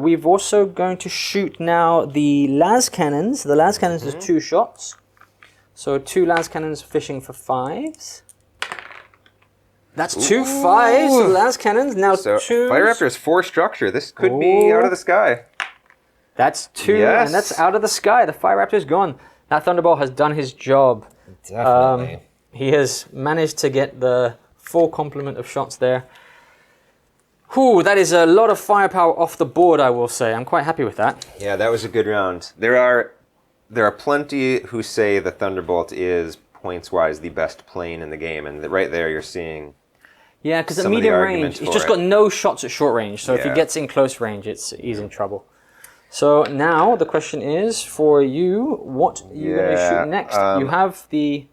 we've also going to shoot now the las cannons. The las cannons is 2 shots. So 2 las cannons fishing for 5s. That's 2 5s, las cannons. Now so 2. Fire Raptor is 4 structure. This could be out of the sky. That's 2, and that's out of the sky. The Fire Raptor is gone. That Thunderbolt has done his job. Definitely. He has managed to get the full complement of shots there. Whew, that is a lot of firepower off the board, I will say. I'm quite happy with that. Yeah, that was a good round. There are plenty who say the Thunderbolt is points-wise the best plane in the game, and right there you're seeing. Yeah, because at medium range, he's just got no shots at short range. So if he gets in close range, he's in trouble. So now the question is for you, what are you going to shoot next? You have the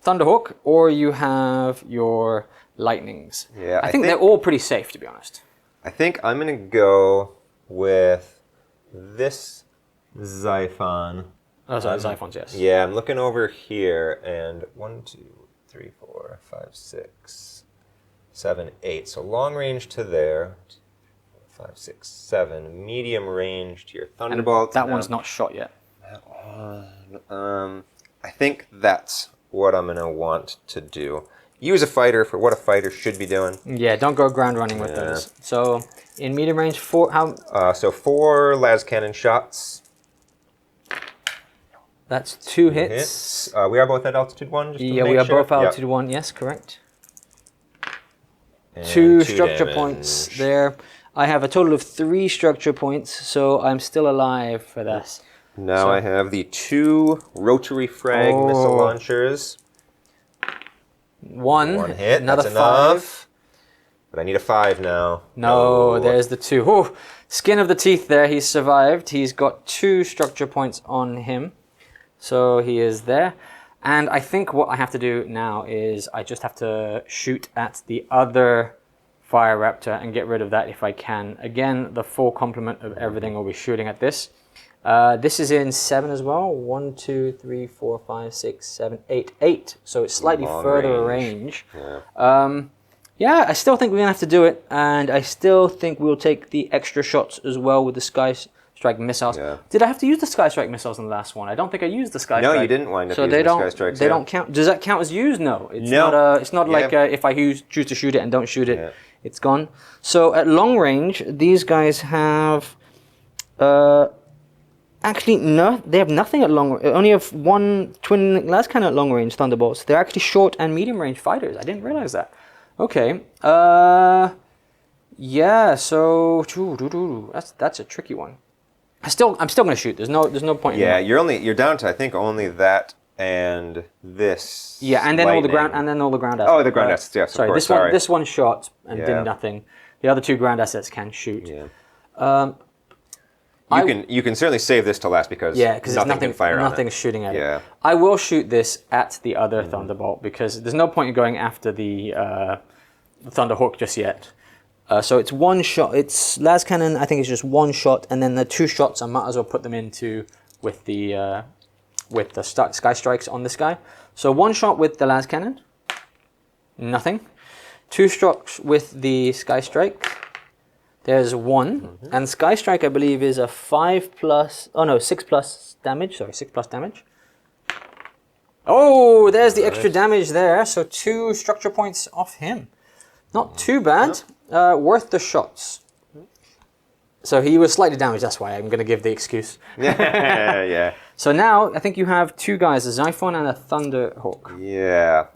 Thunderhawk, or you have your Lightnings. Yeah, I think they're all pretty safe, to be honest. I think I'm going to go with this Xiphon. Oh, sorry, Xiphons, yes. Yeah, I'm looking over here, and 1, 2, 3, 4, 5, 6, 7, 8. So long range to there. 5, 6, 7. Medium range to your Thunderbolt. And that one's not shot yet. I think that's what I'm going to want to do. Use a fighter for what a fighter should be doing. Yeah, don't go ground running with those. So in medium range, 4. So 4 las cannon shots. That's 2 hits. We are both at altitude 1. Just to Yeah, make we are sure. both altitude 1. Yes, correct. And 2 structure damage. points there. I have a total of 3 structure points, so I'm still alive for this. Now I have the 2 rotary frag missile launchers. 1 hit. Another That's 5. enough. But I need a 5 now. No, there's the 2. Ooh, skin of the teeth there. He's survived. He's got 2 structure points on him. So he is there. And I think what I have to do now is I just have to shoot at the other Fire Raptor and get rid of that if I can. Again, the full complement of everything will be shooting at this. This is in 7 as well. 1, 2, 3, 4, 5, 6, 7, 8. 8. So it's slightly further range. Yeah, I still think we're going to have to do it. And I still think we'll take the extra shots as well with the Sky Strike missiles. Yeah. Did I have to use the Sky Strike missiles in the last one? I don't think I used the Sky Strike. No, you didn't wind up using the Sky Strikes. They don't count. Does that count as used? No. It's No. not, it's not like if I choose to shoot it and don't shoot it, it's gone. So at long range, these guys have... Actually, no, they have nothing at long range. Only have 1 twin las cannon at long range Thunderbolts. They're actually short and medium range fighters. I didn't realize that. Okay. Yeah. So that's a tricky one. I'm still going to shoot. There's no point. Yeah, you're down to I think only that and this. Yeah, and then all the ground assets. Oh, the ground assets. Yes, sorry, of course. this one shot and did nothing. The other 2 ground assets can shoot. Yeah. You can certainly save this to last because because nothing can fire on it. nothing's shooting at Yeah. it. I will shoot this at the other Thunderbolt because there's no point in going after the Thunderhawk just yet. So it's one shot. It's las cannon. I think it's just one shot, and then the 2 shots I might as well put them into with the sky strikes on this guy. So 1 shot with the las cannon, nothing. 2 strokes with the sky strike. There's 1, and sky strike I believe is a 6 plus damage. Sorry, 6 plus damage. Oh, there's the extra damage there. So 2 structure points off him. Not too bad. Worth the shots. So he was slightly damaged. That's why I'm going to give the excuse. Yeah. So now I think you have 2 guys, a Xiphon and a Thunderhawk. Yeah.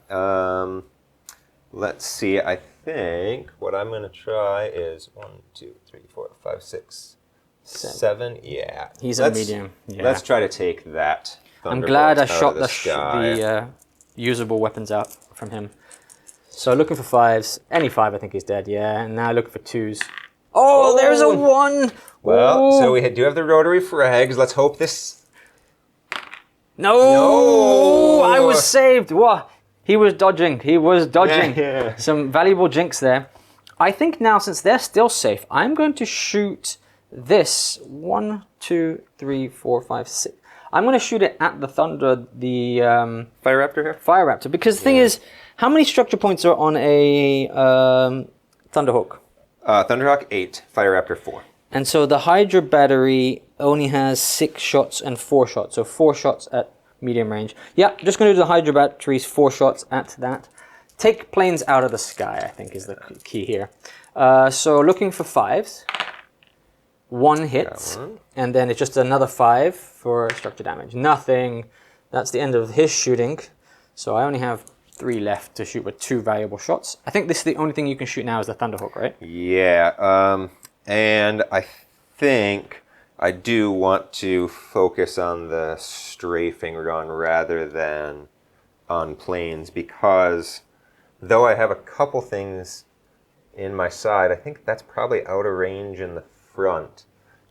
Let's see. I think what I'm going to try is 1, 2, 3, 4, 5, 6, 7. Yeah. He's a medium. Yeah. Let's try to take that. I'm glad I shot sky. the usable weapons out from him. So looking for 5s. Any 5 I think he's dead. Yeah. And now looking for 2s. Oh, there's a 1. Well, Ooh. so we do have the rotary frags. Let's hope this... No! I was saved. What? He was dodging. Yeah. Some valuable jinx there. I think now, since they're still safe, I'm going to shoot this. 1, 2, 3, 4, 5, 6. I'm going to shoot it at the Fire Raptor here? Fire Raptor. Because the thing is, how many structure points are on a Thunderhawk? Thunderhawk 8, Fire Raptor 4. And so the Hydra battery only has 6 shots and 4 shots. So 4 shots at medium range. Yeah, just going to do the Hydra batteries, 4 shots at that. Take planes out of the sky, I think, is the key here. So looking for 5s. 1 hit. And then it's just another 5 for structure damage. Nothing. That's the end of his shooting. So I only have 3 left to shoot with 2 valuable shots. I think this is the only thing you can shoot now is the Thunderhawk, right? Yeah. And I think I do want to focus on the strafing run rather than on planes because though I have a couple things in my side, I think that's probably out of range in the front.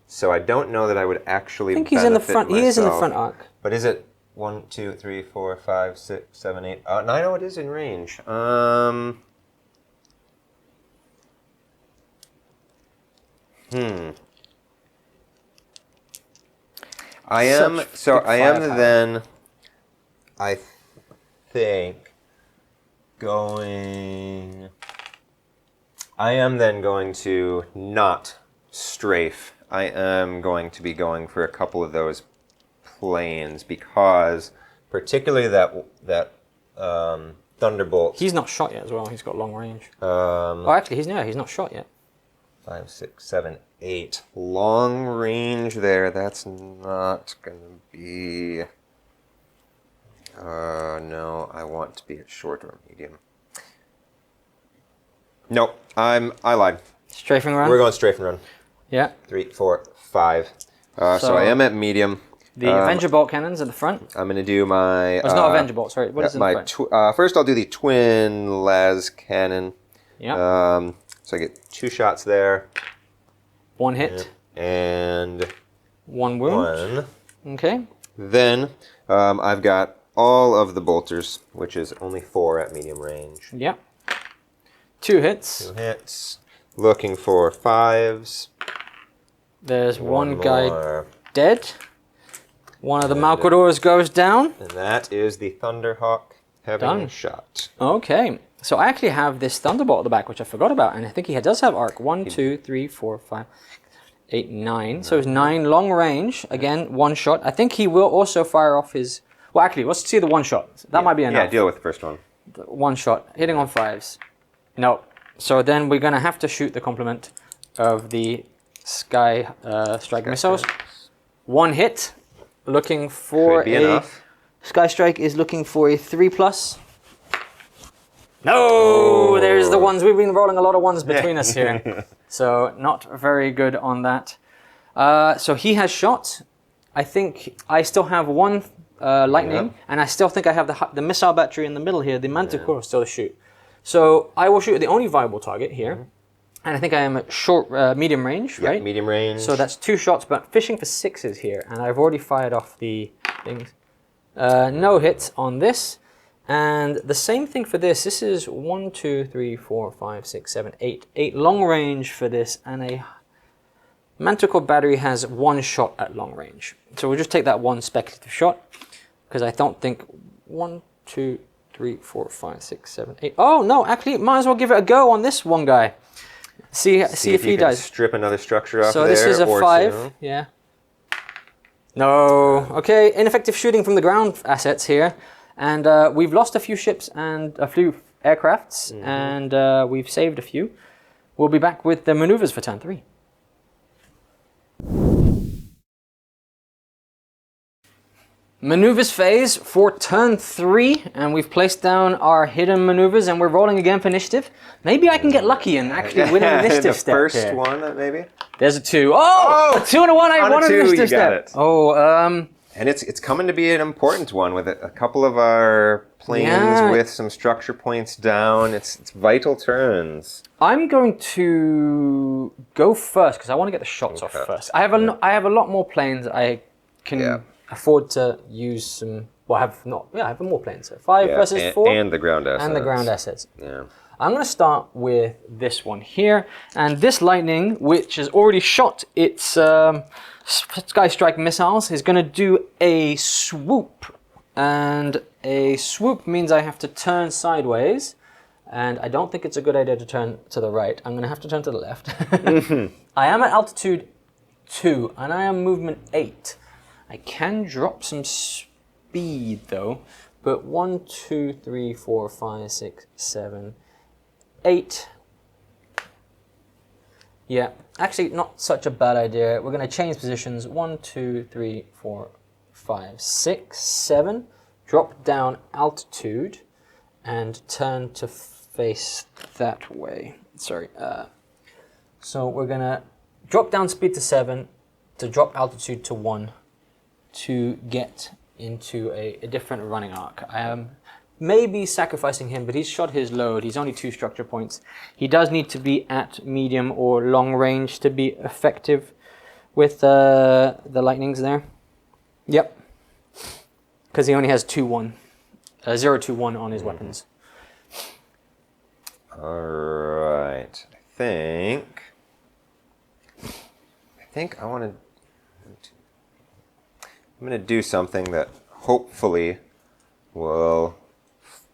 So I don't know that I would actually I think he's in the front. myself. He is in the front arc. But is it 1, 2, 3, 4, 5, 6, 7, 8? No, I know it is in range. I am then, I think, going to not strafe. I am going to be going for a couple of those planes because particularly that Thunderbolt. He's not shot yet as well. He's got long range. Actually, he's not shot yet. 5, 6, 7, 8. Long range there. That's not going to be... no, I want to be at short or medium. Nope, I lied. Strafing run? We're going strafing run. Yeah. 3, 4, 5. So I am at medium. The Avenger bolt cannons at the front. I'm going to do my... it's not Avenger bolt, sorry. What is it in the front? First I'll do the twin las cannon. Yeah. So I get 2 shots there. 1 hit. And 1 wound. 1. Okay. Then I've got all of the bolters, which is only 4 at medium range. Yep. 2 hits. 2 hits. Looking for 5s. There's one guy more. dead. One of the Malcadors goes down. And that is the Thunderhawk having a shot. Okay. So I actually have this Thunderbolt at the back, which I forgot about, and I think he does have arc. 1, 2, 3, 4, 5, 8, 9. So it's 9 long range. Again, 1 shot. I think he will also fire off his... Well, actually, let's see the 1 shot. That might be enough. Yeah, deal with the first one. 1 shot. Hitting on 5s. No. So then we're going to have to shoot the complement of the Sky Strike missiles. 1 hit. Looking for Could be enough. Sky Strike is looking for a 3+. No! There's the ones. We've been rolling a lot of ones between us here. So not very good on that. So he has shot. I think I still have 1 lightning, and I still think I have the missile battery in the middle here, the Manticore still to shoot. So I will shoot the only viable target here. And I think I am at medium range, Yeah, right? medium range. So that's 2 shots, but fishing for 6s here, and I've already fired off the things. No hits on this, and the same thing for this. This is 1, 2, 3, 4, 5, 6, 7, 8. 8 long range for this, and a Manticore battery has 1 shot at long range. So we'll just take that 1 speculative shot, because I don't think 1, 2, 3, 4, 5, 6, 7, 8. Oh no, actually, might as well give it a go on this one guy. See if he you can does. strip another structure off So there. this is a or 5. two. Yeah. No. Okay, ineffective shooting from the ground assets here, and we've lost a few ships and a few aircrafts, and we've saved a few. We'll be back with the maneuvers for turn 3. Maneuvers phase for turn 3, and we've placed down our hidden maneuvers, and we're rolling again for initiative. Maybe I can get lucky and actually win an initiative the step first here. one, maybe. There's a 2. Oh! A 2 and a 1. I On a won an 2, initiative you got step. it. Oh, And it's coming to be an important one with a couple of our planes Yeah. with some structure points down. It's vital turns. I'm going to go first because I want to get the shots off first. I have a lot more planes. I can afford to use some. Well, I have more planes. So 5 versus 4, and the ground assets. and the ground assets. Yeah. I'm going to start with this one here, and this Lightning, which has already shot its Sky Strike missiles, is going to do a swoop, and a swoop means I have to turn sideways. And I don't think it's a good idea to turn to the right. I'm going to have to turn to the left. I am at altitude 2, and I am movement 8. I can drop some speed, though. But 1, 2, 3, 4, 5, 6, 7, 8. Yeah, actually not such a bad idea. We're going to change positions. 1, 2, 3, 4, 5, 6, 7. Drop down altitude and turn to face that way. Sorry. So we're gonna drop down speed to 7, to drop altitude to 1, to get into a different running arc. I am maybe sacrificing him, but he's shot his load. He's only 2 structure points. He does need to be at medium or long range to be effective with the lightnings there. Yep. Because he only has 2-1. 0-2-1 on his weapons. All right. I think I want to. I'm going to do something that hopefully will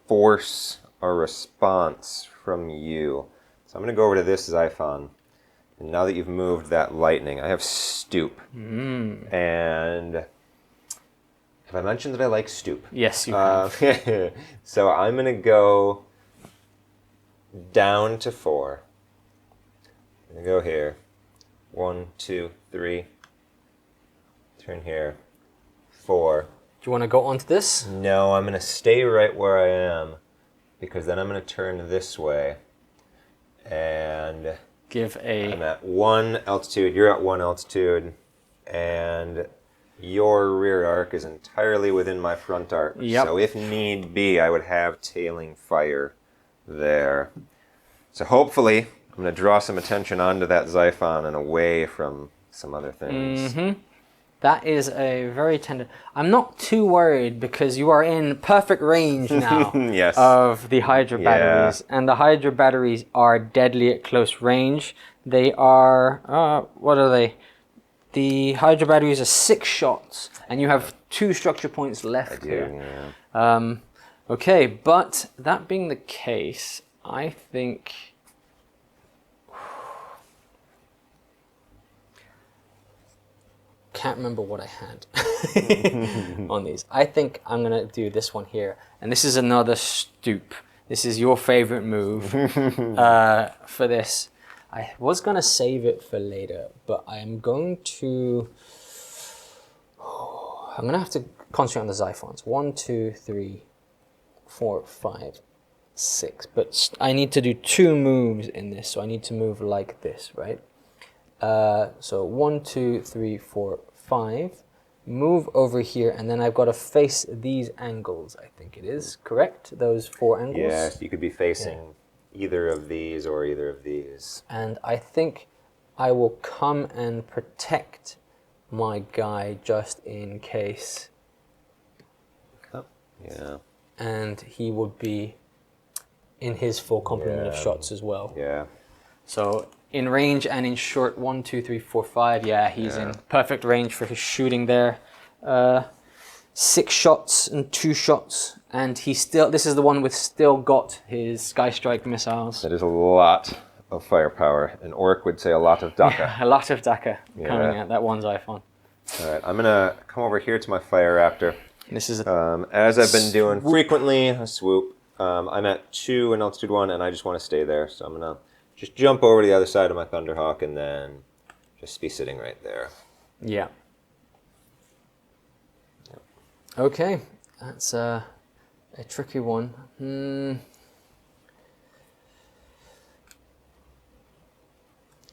force a response from you. So I'm going to go over to this Xiphon. And now that you've moved that Lightning, I have Stoop. And have I mentioned that I like Stoop? Yes, you have. So I'm going to go down to 4. I'm going to go here. 1, 2, 3. Turn here. 4. Do you want to go onto this? No, I'm going to stay right where I am because then I'm going to turn this way and I'm at 1 altitude, you're at 1 altitude, and your rear arc is entirely within my front arc. Yep. So if need be, I would have tailing fire there. So hopefully I'm going to draw some attention onto that Xiphon and away from some other things. That is a very tender. I'm not too worried because you are in perfect range now Yes. of the Hydra batteries. And the Hydra batteries are deadly at close range. They are, what are they? The Hydra batteries are 6 shots, and you have 2 structure points left here. Yeah. Okay, but that being the case, I think... Can't remember what I had on these. I think I'm gonna do this one here, and this is another Stoop. This is your favorite move for this. I was gonna save it for later, but I'm going to. I'm gonna have to concentrate on the Xiphons. 1, 2, 3, 4, 5, 6. But I need to do 2 moves in this, so I need to move like this, right? So 1, 2, 3, 4, 5. Move over here, and then I've got to face these angles. I think it is correct. Those 4 angles. Yes, you could be facing either of these or either of these. And I think I will come and protect my guy just in case. Yeah. And he would be in his full complement of shots as well. Yeah. So in range and in short, 1, 2, 3, 4, 5. Yeah, he's in perfect range for his shooting there. 6 shots and 2 shots, and he still. This is the one with still got his Sky Strike missiles. That is a lot of firepower. An orc would say a lot of Daka. Yeah, a lot of Daka coming at that one Xiphon. All right, I'm gonna come over here to my Fire Raptor. This is as I've been doing frequently, a swoop. I'm at 2 in altitude 1, and I just want to stay there. So I'm gonna just jump over to the other side of my Thunderhawk, and then just be sitting right there. Yeah. Okay, that's a tricky one.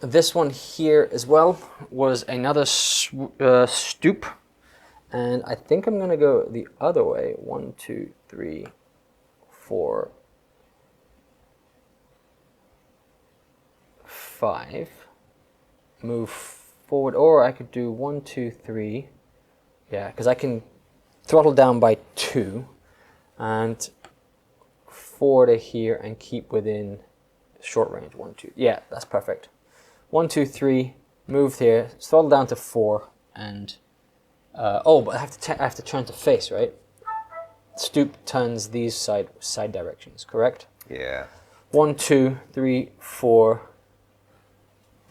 This one here as well was another stoop, and I think I'm gonna go the other way. 1, 2, 3, 4, 5. Move forward, or I could do 1, 2, 3. Yeah, because I can throttle down by 2 and 4 to here and keep within short range. 1, 2. Yeah, that's perfect. 1, 2, 3. Move here. Throttle down to 4 and but I have to turn to face, right? Stoop turns these side directions, correct? Yeah. 1, 2, 3, 4.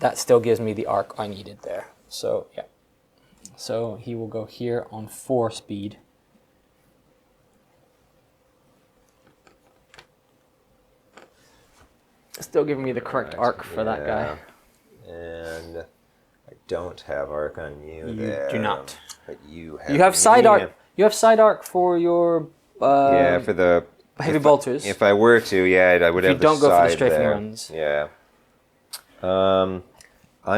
That still gives me the arc I needed there. So yeah. So he will go here on 4 speed. Still giving me the correct arc for that guy. And I don't have arc on you, You there. do not. But you have. You have side me. arc. You have side arc for your Yeah, for the heavy bolters. If I were to, yeah, I would If have. you don't go for the side strafing there. runs. Yeah. I'm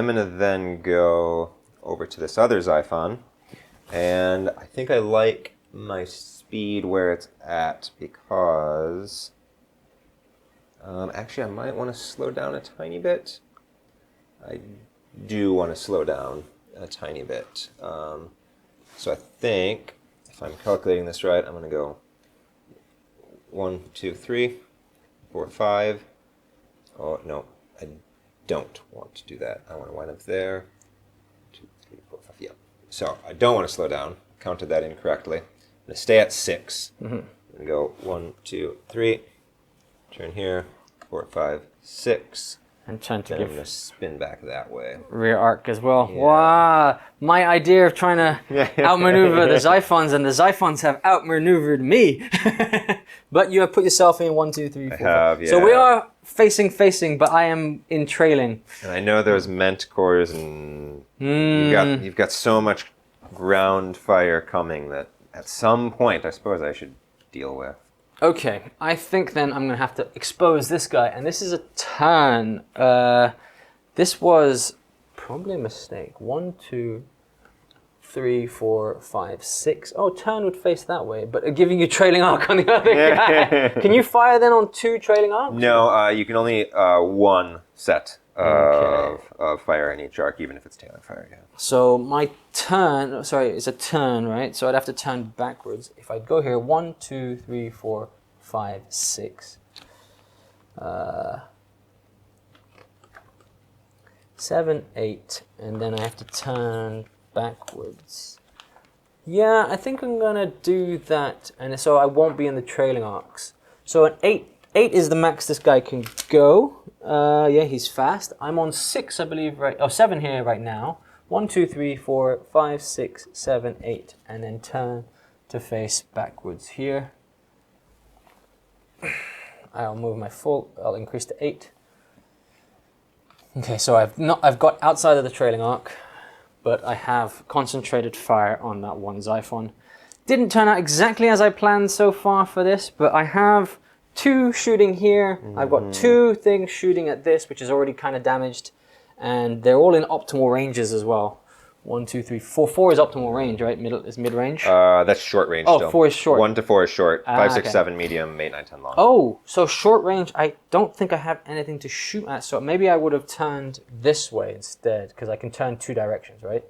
gonna then go over to this other Xiphon, and I think I like my speed where it's at because actually I might want to slow down a tiny bit. I do want to slow down a tiny bit. So I think if I'm calculating this right, I'm gonna go 1, 2, 3, 4, 5. Oh no, I don't want to do that. I want to wind up there. 2, 3, 4, 5. Yeah. So I don't want to slow down. Counted that incorrectly. I'm going to stay at 6. I'm going to go 1, 2, 3. Turn here. 4, 5, 6. And trying to Then I'm give going to spin back that way. rear arc as well. Yeah. Wow! My idea of trying to outmaneuver the Xiphons, and the Xiphons have outmaneuvered me. But you have put yourself in 1, 2, 3, 4. I have, 5. So we yeah. are facing, but I am in trailing. And I know there's Mentors, and you've got so much ground fire coming that at some point I suppose I should deal with. Okay, I think then I'm going to have to expose this guy, and this is a turn. This was probably a mistake. 1, 2, 3, 4, 5, 6. Oh, turn would face that way, but giving you trailing arc on the other guy. Can you fire then on 2 trailing arcs? No, you can only 1 set of fire in each arc, even if it's tailing fire. Yeah. So my turn, sorry, it's a turn, right? So I'd have to turn backwards. If I go here, 1, 2, 3, 4, 5, 6. 7, 8, and then I have to turn backwards. Yeah, I think I'm gonna do that, and so I won't be in the trailing arcs. So an 8 is the max this guy can go. Yeah, he's fast. I'm on 6, I believe, right? Oh, 7 here right now. 1, 2, 3, 4, 5, 6, 7, 8, and then turn to face backwards here. I'll move my full. I'll increase to 8. Okay, so I've got outside of the trailing arc, but I have concentrated fire on that one Xiphon. Didn't turn out exactly as I planned so far for this, but I have 2 shooting here. I've got 2 things shooting at this, which is already kind of damaged, and they're all in optimal ranges as well. 1, 2, 3, 4. 4 is optimal range, right? Middle is mid range. That's short range. Oh, still. 4 is short. 1 to 4 is short. 5, 6, okay. 7 medium. 8, 9, 10 long. Oh, so short range. I don't think I have anything to shoot at. So maybe I would have turned this way instead, because I can turn 2 directions, right?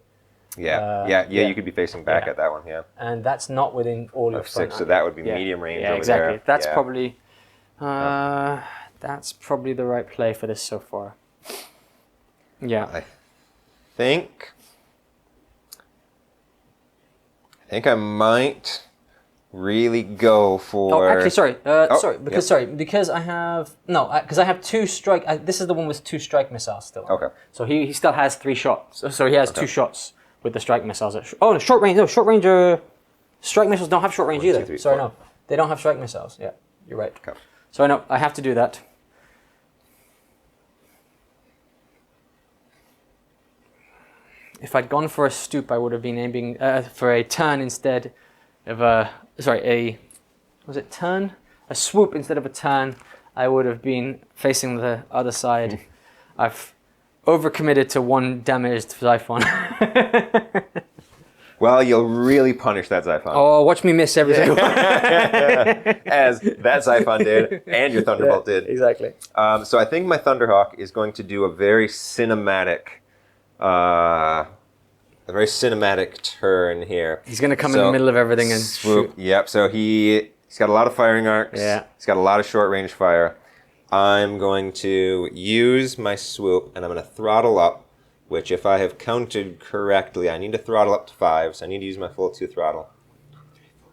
Yeah. You could be facing back at that one. Yeah. And that's not within all your front. 6, so that would be medium range. Yeah, over exactly. there. That's probably. That's probably the right play for this so far. Yeah. I think I might really go for. Oh, actually, sorry. Because I have because I have 2 strike. This is the one with 2 strike missiles still. Okay. So he still has 3 shots. So he has 2 shots with the strike missiles. Oh, no, short range. No, short range. Strike missiles don't have short range 1, 2, either. 3, Sorry, 4. no, they don't have strike missiles. Yeah, you're right. Okay. So no, I have to do that. If I'd gone for a stoop, I would have been aiming for a turn instead of turn? A swoop instead of a turn. I would have been facing the other side. I've overcommitted to 1 damaged Xiphon. Well, you'll really punish that Xiphon. Oh, watch me miss every single one. As that Xiphon did, and your Thunderbolt did. Exactly. So I think my Thunderhawk is going to do a very cinematic turn here. He's going to come in the middle of everything and swoop. Shoot. Yep. So he's got a lot of firing arcs. Yeah. He's got a lot of short range fire. I'm going to use my swoop and I'm going to throttle up, which if I have counted correctly, I need to throttle up to 5. So I need to use my full 2 throttle.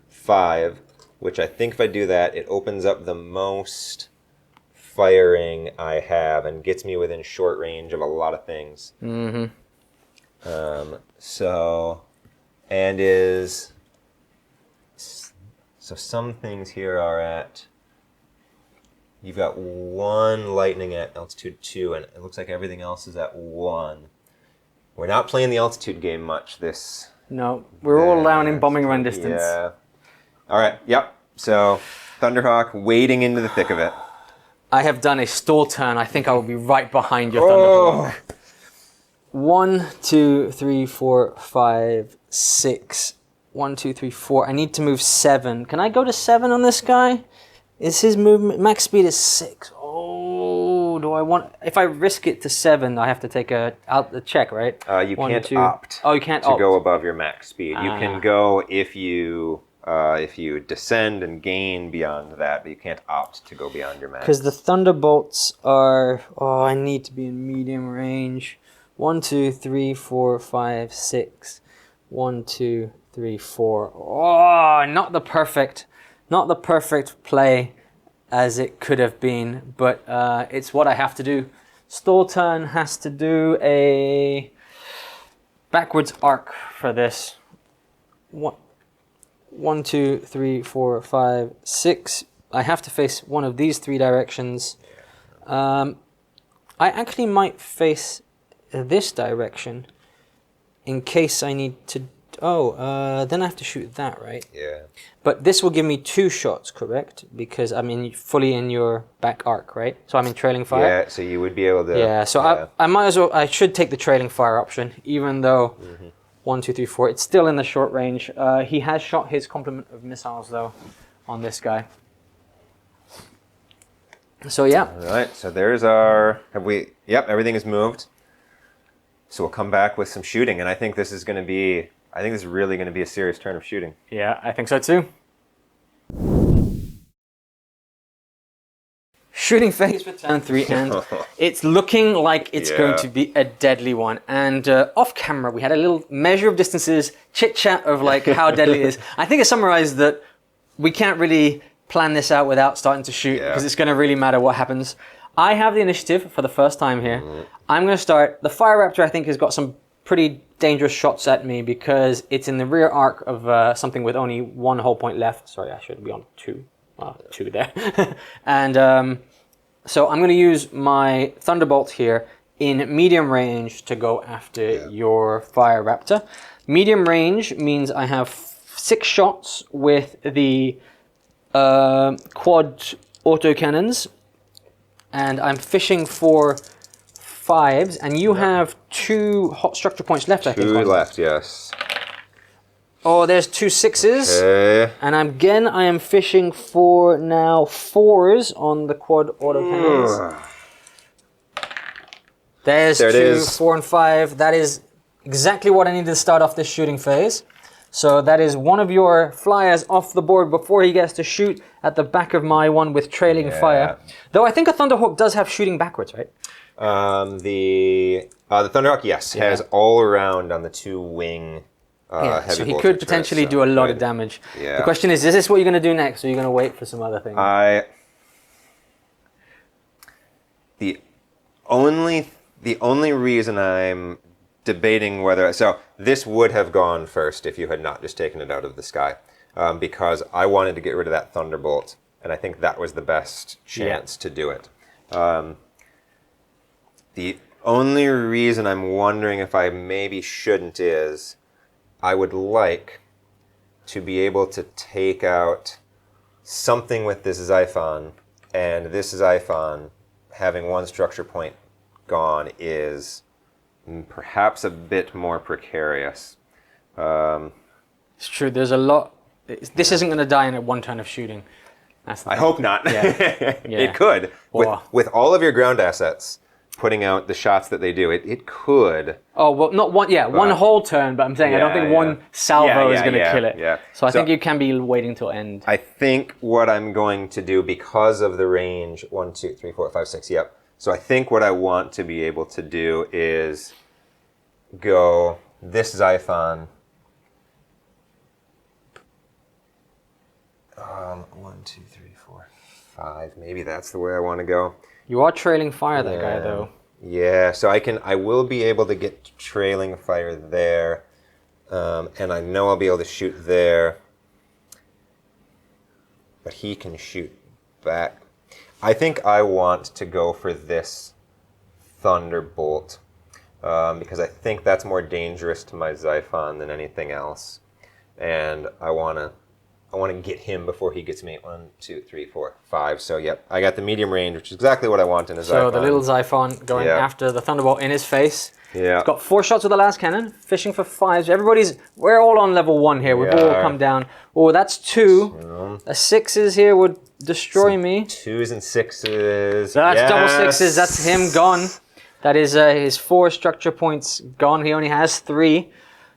5, which I think if I do that, it opens up the most firing I have and gets me within short range of a lot of things. Mm-hmm. So some things here are at. You've got 1 lightning at altitude 2, and it looks like everything else is at 1. We're not playing the altitude game much. No, we're all down in bombing run distance. Yeah. All right. Yep. So Thunderhawk wading into the thick of it. I have done a stall turn. I think I will be right behind your Thunderhawk. 1, 2, 3, 4, 5, 6. 1, 2, 3, 4. I need to move 7. Can I go to 7 on this guy? Is his movement max speed is 6? Oh, do I want? If I risk it to 7, I have to take a check, right? You 1, can't 2. opt. Oh, you can't to opt. go above your max speed. You can go if you descend and gain beyond that, but you can't opt to go beyond your max. Because the Thunderbolts are. Oh, I need to be in medium range. 1, 2, 3, 4, 5, 6. 1, 2, 3, 4. Oh, not the perfect play as it could have been, but it's what I have to do. Stall turn has to do a backwards arc for this. 1, 2, 3, 4, 5, 6. I have to face one of these 3 directions. I actually might face this direction in case I need to. Then I have to shoot that, right? Yeah. But this will give me 2 shots, correct? Because I'm fully in your back arc, right? So I'm in trailing fire. Yeah, so you would be able to. Yeah, so yeah. I might as well. I should take the trailing fire option, even though 1, 2, 3, 4. It's still in the short range. He has shot his complement of missiles though, on this guy. So yeah. All right. So there's our. Have we? Yep. Everything is moved. So we'll come back with some shooting, and I think this is going to be. I think this is really going to be a serious turn of shooting. Yeah, I think so too. Shooting phase for turn 3, and it's looking like it's going to be a deadly one. And off camera, we had a little measure of distances, chit chat of like how deadly it is. I think it summarized that we can't really plan this out without starting to shoot because it's going to really matter what happens. I have the initiative for the first time here. I'm going to start. The Fire Raptor, I think, has got some pretty dangerous shots at me because it's in the rear arc of something with only 1 hull point left. Sorry, I should be on 2. 2 there. And so I'm going to use my Thunderbolt here in medium range to go after your Fire Raptor. Medium range means I have 6 shots with the quad autocannons, and I'm fishing for 5s, and you have 2 hot structure points left, I think. 2 left, yes. Oh, there's 2 6s. Okay. And again, I am fishing for now 4s on the quad auto cannons. There it is. 4 and 5. That is exactly what I needed to start off this shooting phase. So that is one of your flyers off the board before he gets to shoot at the back of my one with trailing fire. Though I think a Thunderhawk does have shooting backwards, right? The Thunderhawk, yes, has all around on the 2 wing heavy so he bolter could potentially turrets, do a lot of damage. Yeah. The question is this what you're going to do next, or are you going to wait for some other thing? The only reason I'm debating whether... So this would have gone first if you had not just taken it out of the sky. Because I wanted to get rid of that Thunderbolt. And I think that was the best chance to do it. The only reason I'm wondering if I maybe shouldn't is... I would like to be able to take out something with this Xiphon. And this Xiphon, having 1 structure point gone, is... perhaps a bit more precarious. It's true, there's a lot... This isn't going to die in a 1 turn of shooting. That's the I thing. hope not. It could. Well, With all of your ground assets putting out the shots that they do, it could. Oh, well, not one, one whole turn, but I'm saying I don't think one salvo is going to kill it. Yeah. So I think you can be waiting till end. I think what I'm going to do, because of the range, 1, 2, 3, 4, 5, 6, yep. So I think what I want to be able to do is go this Xiphon. 1, 2, 3, 4, 5. Maybe that's the way I want to go. You are trailing fire, that guy, though. Yeah, so I will be able to get trailing fire there, and I know I'll be able to shoot there. But he can shoot back. I think I want to go for this Thunderbolt. Because I think that's more dangerous to my Xiphon than anything else, and I want to get him before he gets me. 1, 2, 3, 4, 5. So yep, I got the medium range, which is exactly what I want in a Xiphon. So the little Xiphon going after the Thunderbolt in his face. Yeah. He's got 4 shots with the last cannon, fishing for 5s. We're all on level 1 here. We've all come down. Oh, that's 2. A 6s here would destroy me. 2s and 6s. That's double 6s. That's him gone. That is his 4 structure points gone. He only has 3.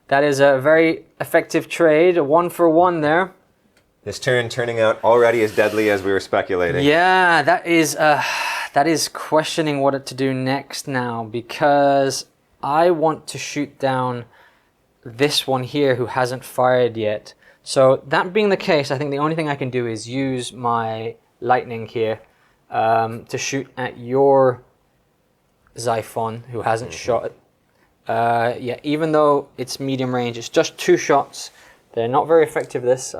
That is a very effective trade. A 1 for 1 there. This turn turning out already as deadly as we were speculating. Yeah, that is questioning what to do next now, because I want to shoot down this one here who hasn't fired yet. So that being the case, I think the only thing I can do is use my lightning here to shoot at your Xiphon who hasn't shot. Even though it's medium range, it's just 2 shots. They're not very effective. This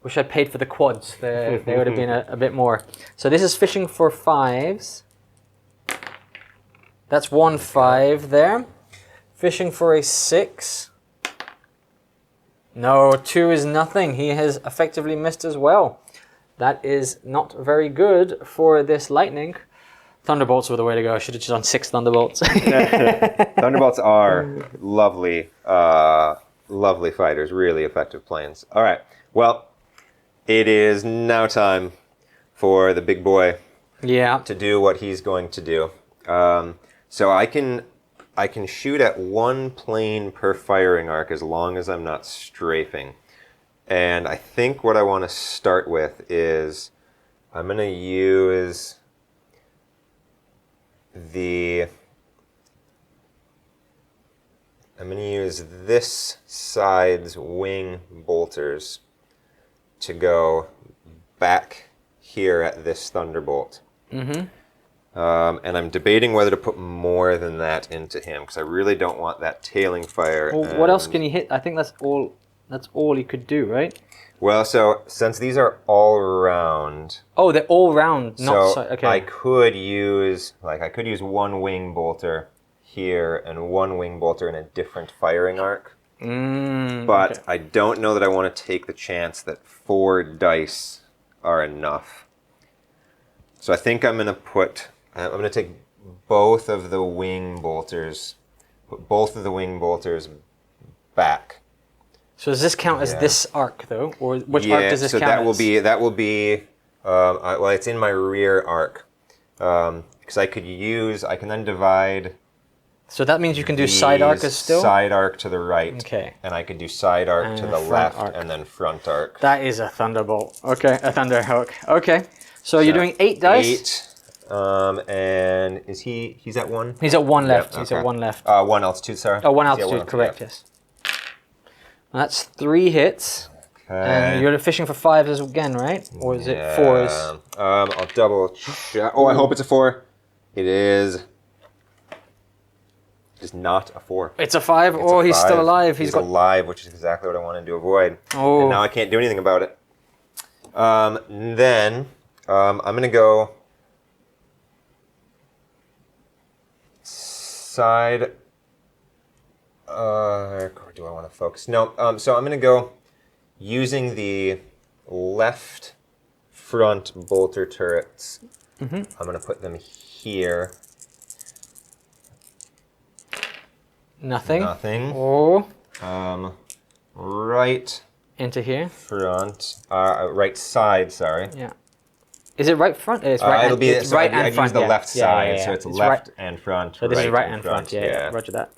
wish I'd paid for the quads. They would have been a bit more. So this is fishing for 5s. That's 1 5 there. Fishing for a 6. No, 2 is nothing. He has effectively missed as well. That is not very good for this lightning. Thunderbolts were the way to go. I should have just done 6 Thunderbolts. Thunderbolts are lovely, lovely fighters. Really effective planes. All right. Well, it is now time for the big boy to do what he's going to do. So I can shoot at 1 plane per firing arc as long as I'm not strafing. And I think what I want to start with is I'm going to use this side's wing bolters to go back here at this Thunderbolt. And I'm debating whether to put more than that into him, because I really don't want that tailing fire. Well, what else can he hit? I think that's all he could do, right? Well, so since these are all round. Oh, they're all round, not so okay. I could use 1 wing bolter here and 1 wing bolter in a different firing arc. But I don't know that I want to take the chance that 4 dice are enough. So I think I'm going to take both of the wing bolters back. So does this count as Yeah. this arc though, or which arc does this so count that will as? be well, it's in my rear arc because I can then divide. So that means you can do side arc as still. Side arc to the right. Okay. And I could do side arc And to the front left, arc. and then front arc. That is a thunderbolt. Okay, a thunderhook. Okay. So you're doing 8 dice. 8. And he's at 1? He's at 1 left. Yep, He's okay. at 1 left. 1 altitude, sorry. Oh, 1 Yeah, altitude, correct, yeah. yes. Well, that's 3 hits. Okay. And you're fishing for 5s again, right? Or is it 4s? I'll double check. Oh, I hope it's a 4. It is. It is not a 4. It's a 5. Oh, he's still alive. He's alive, which is exactly what I wanted to avoid. Oh. And now I can't do anything about it. Then I'm going to go side. Or do I want to focus? No. So I'm going to go using the left front bolter turrets. Mm-hmm. I'm going to put them here. Nothing. Nothing. Oh. Right Into here. front. Right side. Sorry. Yeah. Is it right front? It's right. It'll be it's so right I and front. use the yeah. left side, so it's left right. and front. So this is right and and front. Yeah. Roger that.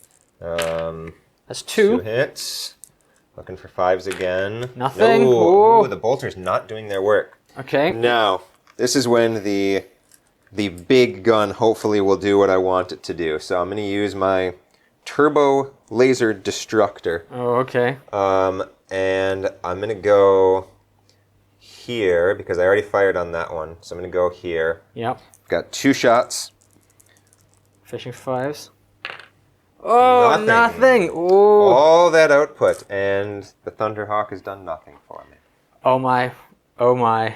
That's 2 2. hits. Looking for 5s again. Nothing. No. Ooh. Ooh, the bolter's not doing their work. Okay. Now, this is when the big gun hopefully will do what I want it to do. So I'm going to use my turbo laser destructor. Oh, okay. And I'm going to go here because I already fired on that one. So I'm going to go here. Yep. Got 2 shots. Fishing 5s. Oh, nothing. Oh. All that output, and the Thunderhawk has done nothing for me. Oh my. Oh my.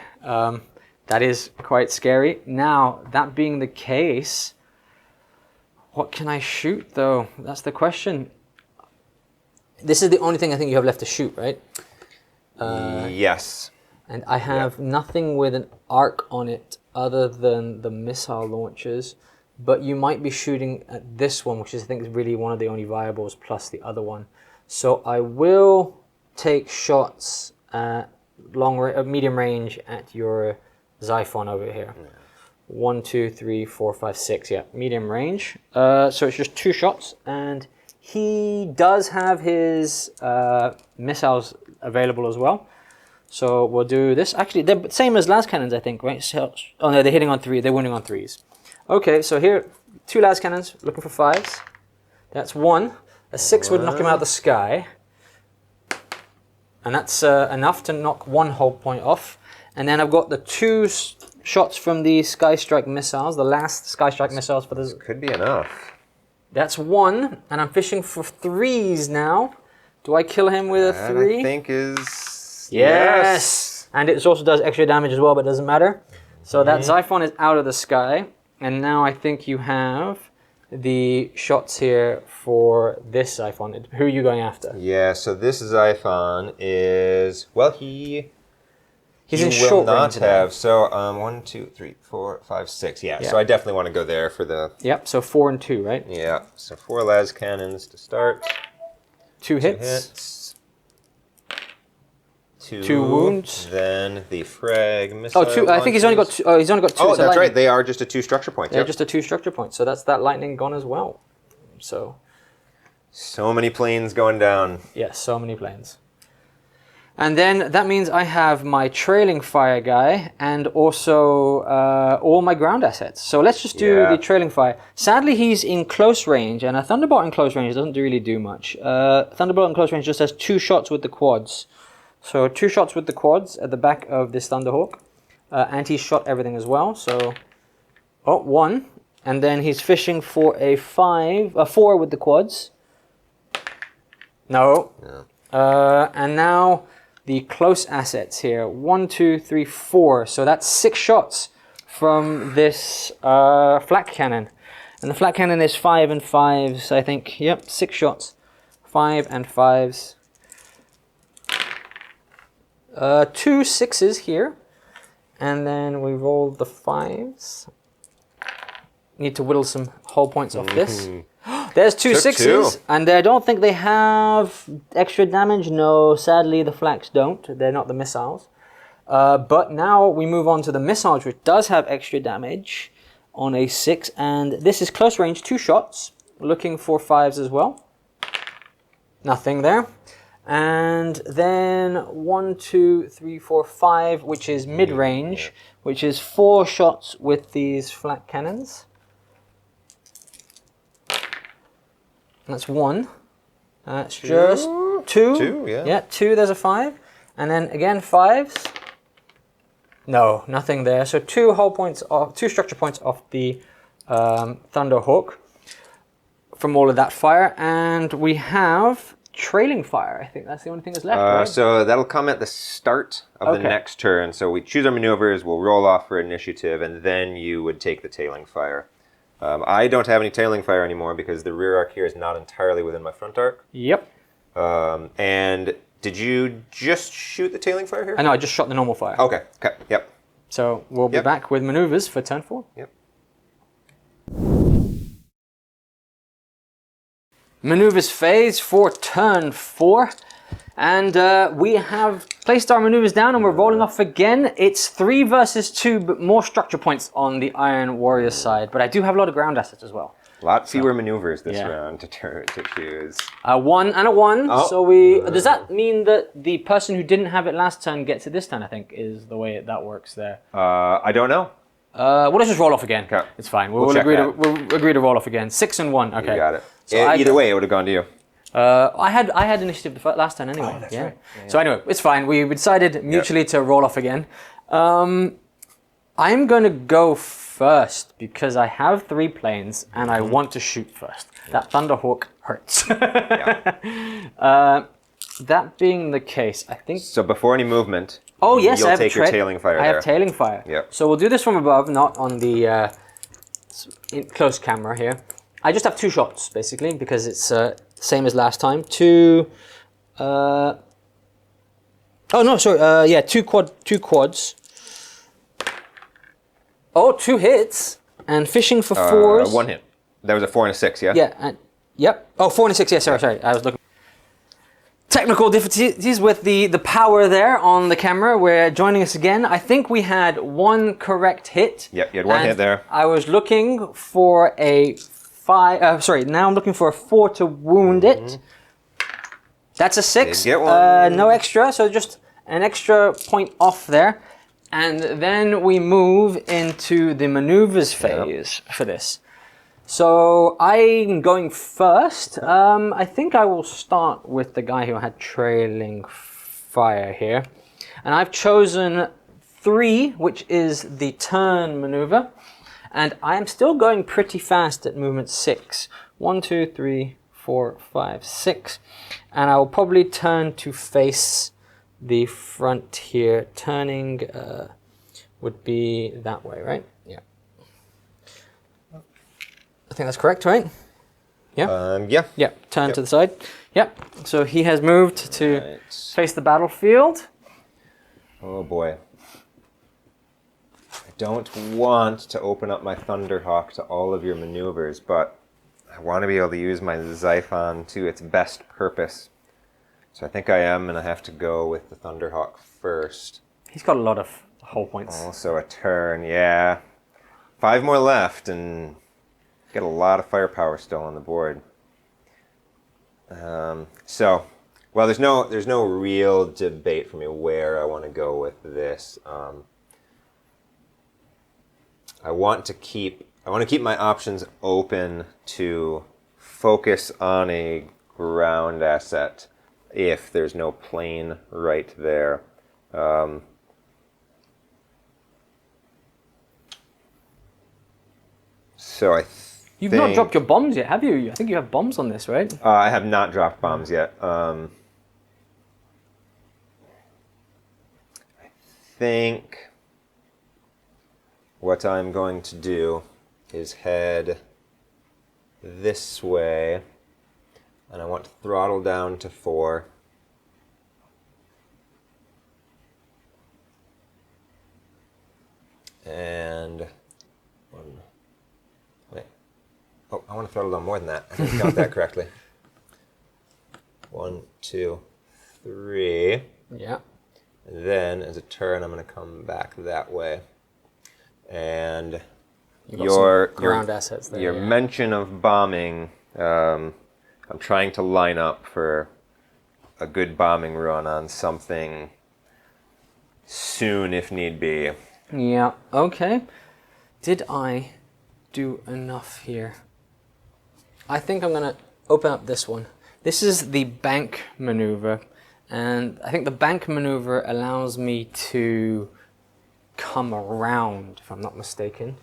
That is quite scary. Now, that being the case, what can I shoot though? That's the question. This is the only thing I think you have left to shoot, right? Yes. And I have nothing with an arc on it other than the missile launchers. But you might be shooting at this one, which I think is really one of the only viables, plus the other one. So I will take shots at medium range at your Xiphon over here. 1, 2, 3, 4, 5, 6. Yeah, medium range. So it's just 2 shots, and he does have his missiles available as well. So we'll do this. Actually, they're same as las cannons, I think, right? So, oh no, they're hitting on 3. They're winning on 3s. Okay, so here, 2 las cannons, looking for 5s. That's 1. A 6 would knock him out of the sky. And that's enough to knock 1 whole point off. And then I've got the 2 shots from the Sky Strike missiles, the last Sky Strike missiles for the... Could be enough. That's 1, and I'm fishing for 3s now. Do I kill him with a 3? I think is... Yes! And it also does extra damage as well, but it doesn't matter. So that Xiphon is out of the sky. And now I think you have the shots here for this Xiphon. Who are you going after? Yeah, so this Xiphon is... Well, He's in short range have. now. So 1, 2, 3, 4, 5, 6. Yeah, so I definitely want to go there for the... Yep, so 4 and 2, right? Yeah, so 4 las cannons to start. 2 hits. 2 wounds. Then the frag missile. Oh, 2. I think he's only got 2. Oh, he's only got 2. Oh, so that's lightning. right. They are just a 2 structure points. They're Yep. just a 2 structure point. So that's that lightning gone as well. So many planes going down. Yes, so many planes. And then that means I have my trailing fire guy and also all my ground assets. So let's just do the trailing fire. Sadly, he's in close range, and a Thunderbolt in close range doesn't really do much. Thunderbolt in close range just has 2 shots with the quads. So 2 shots with the quads at the back of this Thunderhawk. And he shot everything as well. So, 1. And then he's fishing for a 4 with the quads. No. Yeah. And now the close assets here. 1, 2, 3, 4. So that's 6 shots from this flak cannon. And the flak cannon is 5 and 5s, I think. Yep, 6 shots. 5 and 5s. 2 6s here. And then we roll the 5s. Need to whittle some hull points off this. There's two Took sixes, two. and I don't think they have extra damage. No, sadly the flaks don't. They're not the missiles. But now we move on to the missiles, which does have extra damage on a 6, and this is close range, 2 shots. Looking for 5s as well. Nothing there. And then 1, 2, 3, 4, 5, which is mid-range, which is 4 shots with these flak cannons. That's 1. That's just 2. 2, yeah. Yeah, 2, there's a 5. And then again 5s. No, nothing there. So 2 hull points off, 2 structure points off the Thunderhawk from all of that fire. And we have trailing fire. I think that's the only thing that's left, right? So that'll come at the start of the next turn. So we choose our maneuvers, we'll roll off for initiative, and then you would take the tailing fire. I don't have any tailing fire anymore because the rear arc here is not entirely within my front arc. Yep. And did you just shoot the tailing fire here? I know, I just shot the normal fire. Okay, yep. So we'll be back with maneuvers for turn 4. Yep. Maneuvers phase for turn 4. And we have placed our maneuvers down and we're rolling off again. It's 3 versus 2, but more structure points on the Iron Warrior side. But I do have a lot of ground assets as well. A lot fewer maneuvers this round to choose. A 1 and a 1. Oh. So we. Does that mean that the person who didn't have it last turn gets it this turn? I think is the way that works there. I don't know. Well, let's just roll off again. Okay. It's fine. We'll We'll check agree that. we'll agree to roll off again. 6 and 1. Okay. You got it. So Either way, it would have gone to you. I had initiative the last turn anyway. Oh, that's right. Yeah, So anyway, it's fine. We decided mutually to roll off again. I'm going to go first because I have 3 planes and I want to shoot first. That Thunderhawk hurts. That being the case, I think. So before any movement, Oh yes, you'll I have take your tailing fire I there. have tailing fire. Yep. So we'll do this from above, not on the close camera here. I just have 2 shots basically because it's same as last time. 2. Oh no, sorry. Yeah, 2 quads. Oh, 2 hits and fishing for 4s. 1 hit. That was a 4 and a 6, yeah? Yeah. And, yep. Oh, 4 and a 6. Yeah, sorry. I was looking. Technical difficulties with the power there on the camera. We're joining us again. I think we had 1 correct hit. Yep, you had 1 hit there. I was looking for a 5. Now I'm looking for a 4 to wound it. That's a 6. Did get one. No extra, so just an extra point off there. And then we move into the maneuvers phase for this. So I'm going first. I think I will start with the guy who had trailing fire here. And I've chosen 3, which is the turn maneuver. And I am still going pretty fast at movement 6. 1, 2, 3, 4, 5, 6. And I will probably turn to face the front here. Turning would be that way, right? Yeah. I think that's correct, right? Yeah? Yeah. Yeah, turn to the side. Yep. So he has moved to face the battlefield. Oh boy. I don't want to open up my Thunderhawk to all of your maneuvers, but I want to be able to use my Xiphon to its best purpose. So I think I am going to have to go with the Thunderhawk first. He's got a lot of hull points. Also a turn, yeah. 5 more left, and get a lot of firepower still on the board. So, well, there's no real debate for me where I want to go with this. I want to keep my options open to focus on a ground asset if there's no plane right there. So You've not dropped your bombs yet, have you? I think you have bombs on this, right? I have not dropped bombs yet. I think what I'm going to do is head this way, and I want to throttle down to 4. And 1. want to throttle down more than that. I didn't count that correctly. 1, 2, 3. Yeah. And then, as a turn, I'm going to come back that way. And your ground assets there. Your yeah. mention of bombing, I'm trying to line up for a good bombing run on something soon, if need be. Yeah. Okay. Did I do enough here? I think I'm going to open up this one. This is the bank maneuver, and I think the bank maneuver allows me to come around, if I'm not mistaken.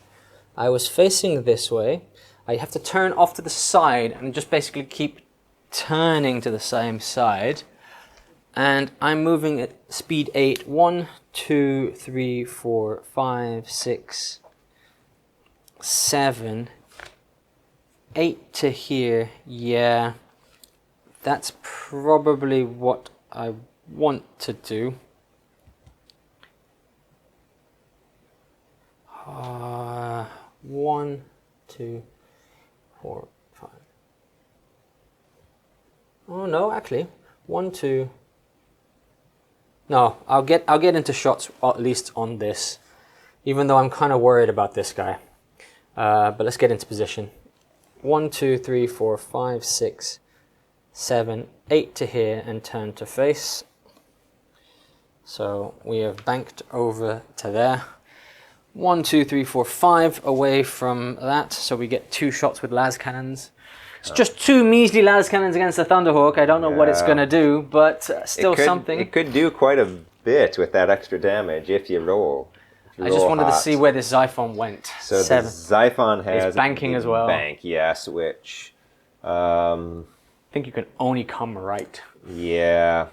I was facing this way. I have to turn off to the side and just basically keep turning to the same side. And I'm moving at speed 8. 1, 2, 3, 4, 5, 6, 7, 8 to here. Yeah. That's probably what I want to do. 1, 2, 4, 5. Oh no, actually, 1, 2. No, I'll get into shots at least on this, even though I'm kind of worried about this guy. But let's get into position. 1, 2, 3, 4, 5, 6. 7, 8 to here and turn to face. So we have banked over to there. 1, 2, 3, 4, 5 away from that. So we get 2 shots with las cannons. It's just 2 measly las cannons against the Thunderhawk. I don't know what it's going to do, but still something. It could do quite a bit with that extra damage if you roll. I just wanted to see where this Xiphon went. So 7. The Xiphon has banking as well. Bank, yes, which... I think you can only come right. Yeah.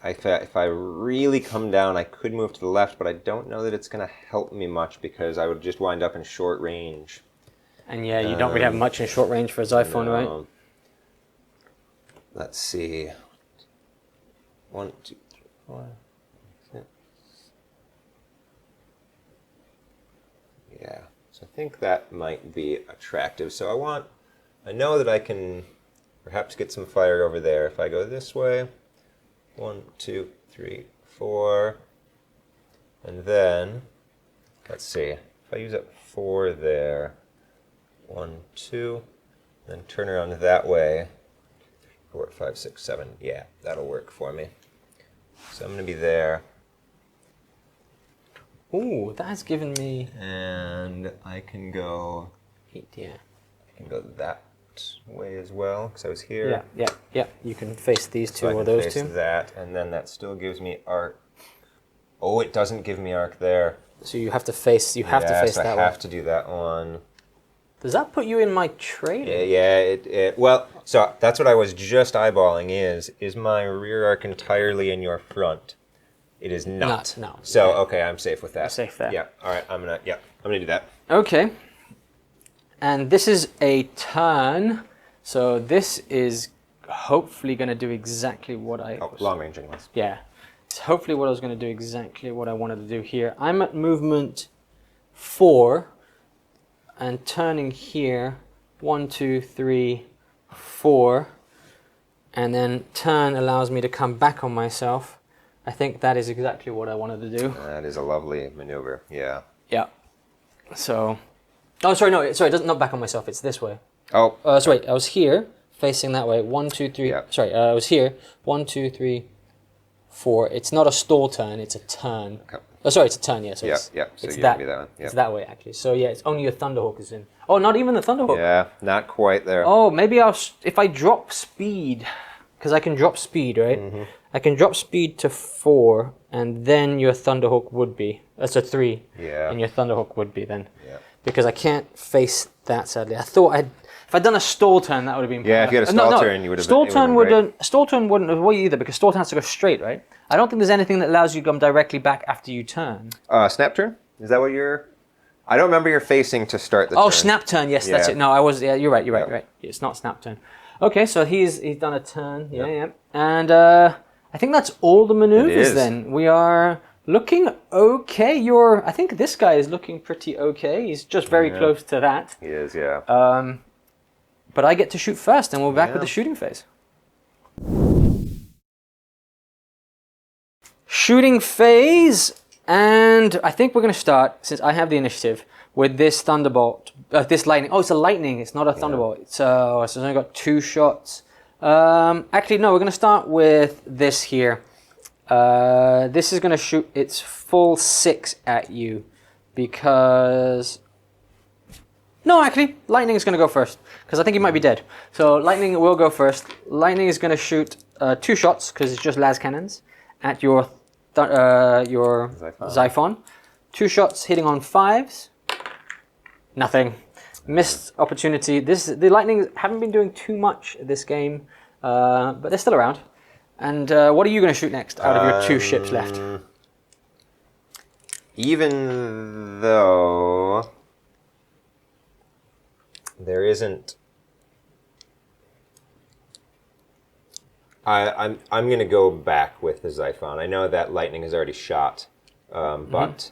If I really come down, I could move to the left, but I don't know that it's going to help me much because I would just wind up in short range. And yeah, you don't really have much in short range for a Xiphon, no. right? Let's see. 1, 2, 3, 4, 6. Yeah. So I think that might be attractive. So I know that I can perhaps get some fire over there if I go this way. 1, 2, 3, 4. And then, let's see, if I use up 4 there, 1, 2, then turn around that way, 4, 5, 6, 7. Yeah, that'll work for me. So I'm going to be there. Ooh, that has given me... And I can go... 8, yeah. I can go that way as well, because I was here. Yeah. You can face these 2 so or I can those face 2. that, and then that still gives me arc. Oh, it doesn't give me arc there. So you have to face. You have to face that one. I have to do that one. Does that put you in my trade? Yeah. Well, so that's what I was just eyeballing. Is my rear arc entirely in your front? It is not. No. So okay, I'm safe with that. You're safe there. Yeah. All right. I'm gonna do that. Okay. And this is a turn, so this is hopefully going to do exactly what I... Oh, long range anyways. Yeah. It's hopefully what I was going to do exactly what I wanted to do here. I'm at movement 4, and turning here, 1, 2, 3, 4, and then turn allows me to come back on myself. I think that is exactly what I wanted to do. That is a lovely maneuver, yeah. Yeah. So... Oh, sorry, not back on myself, it's this way. Oh. Sorry, I was here, facing that way. 1, 2, 3. Yeah. Sorry, I was here. 1, 2, 3, 4. It's not a stall turn, it's a turn. Okay. Oh, sorry, it's a turn, yeah. So So it's you that, be that one. Yep. It's that way, actually. So yeah, it's only your Thunderhawk is in. Oh, not even the Thunderhawk. Yeah, not quite there. Oh, maybe if I drop speed, because I can drop speed, right? Mm-hmm. I can drop speed to 4, and then your Thunderhawk would be. That's a 3. Yeah. And your Thunderhawk would be then. Yeah. Because I can't face that, sadly. I thought if I'd done a stall turn, that would have been... Yeah, if you had a stall turn, you would have been... Stall turn wouldn't avoid you either, because stall turn has to go straight, right? I don't think there's anything that allows you to come directly back after you turn. Snap turn? Is that what you're... I don't remember you're facing to start the turn. Oh, snap turn, yes, that's Yeah. it. No, I was... Yeah, you're right. It's not snap turn. Okay, so he's done a turn, yeah. And I think that's all the maneuvers then. We are... looking okay. I think this guy is looking pretty okay. He's just very close to that. He is, yeah. But I get to shoot first, and we're back with Yeah. the shooting phase. Shooting phase, and I think we're going to start, since I have the initiative, with this Thunderbolt, this Lightning. Oh, it's a Lightning, it's not a Thunderbolt. So it's only got 2 shots. Actually, no, we're going to start with this here. This is going to shoot its full 6 at you, because... No, actually, Lightning is going to go first, because I think he might be dead. So Lightning will go first. Lightning is going to shoot 2 shots, because it's just las cannons, at your Xiphon. 2 shots hitting on 5s. Nothing. Missed opportunity. The Lightning haven't been doing too much this game, but they're still around. And what are you going to shoot next out of your 2 ships left? Even though there isn't, I'm going to go back with the Xiphon. I know that Lightning has already shot, but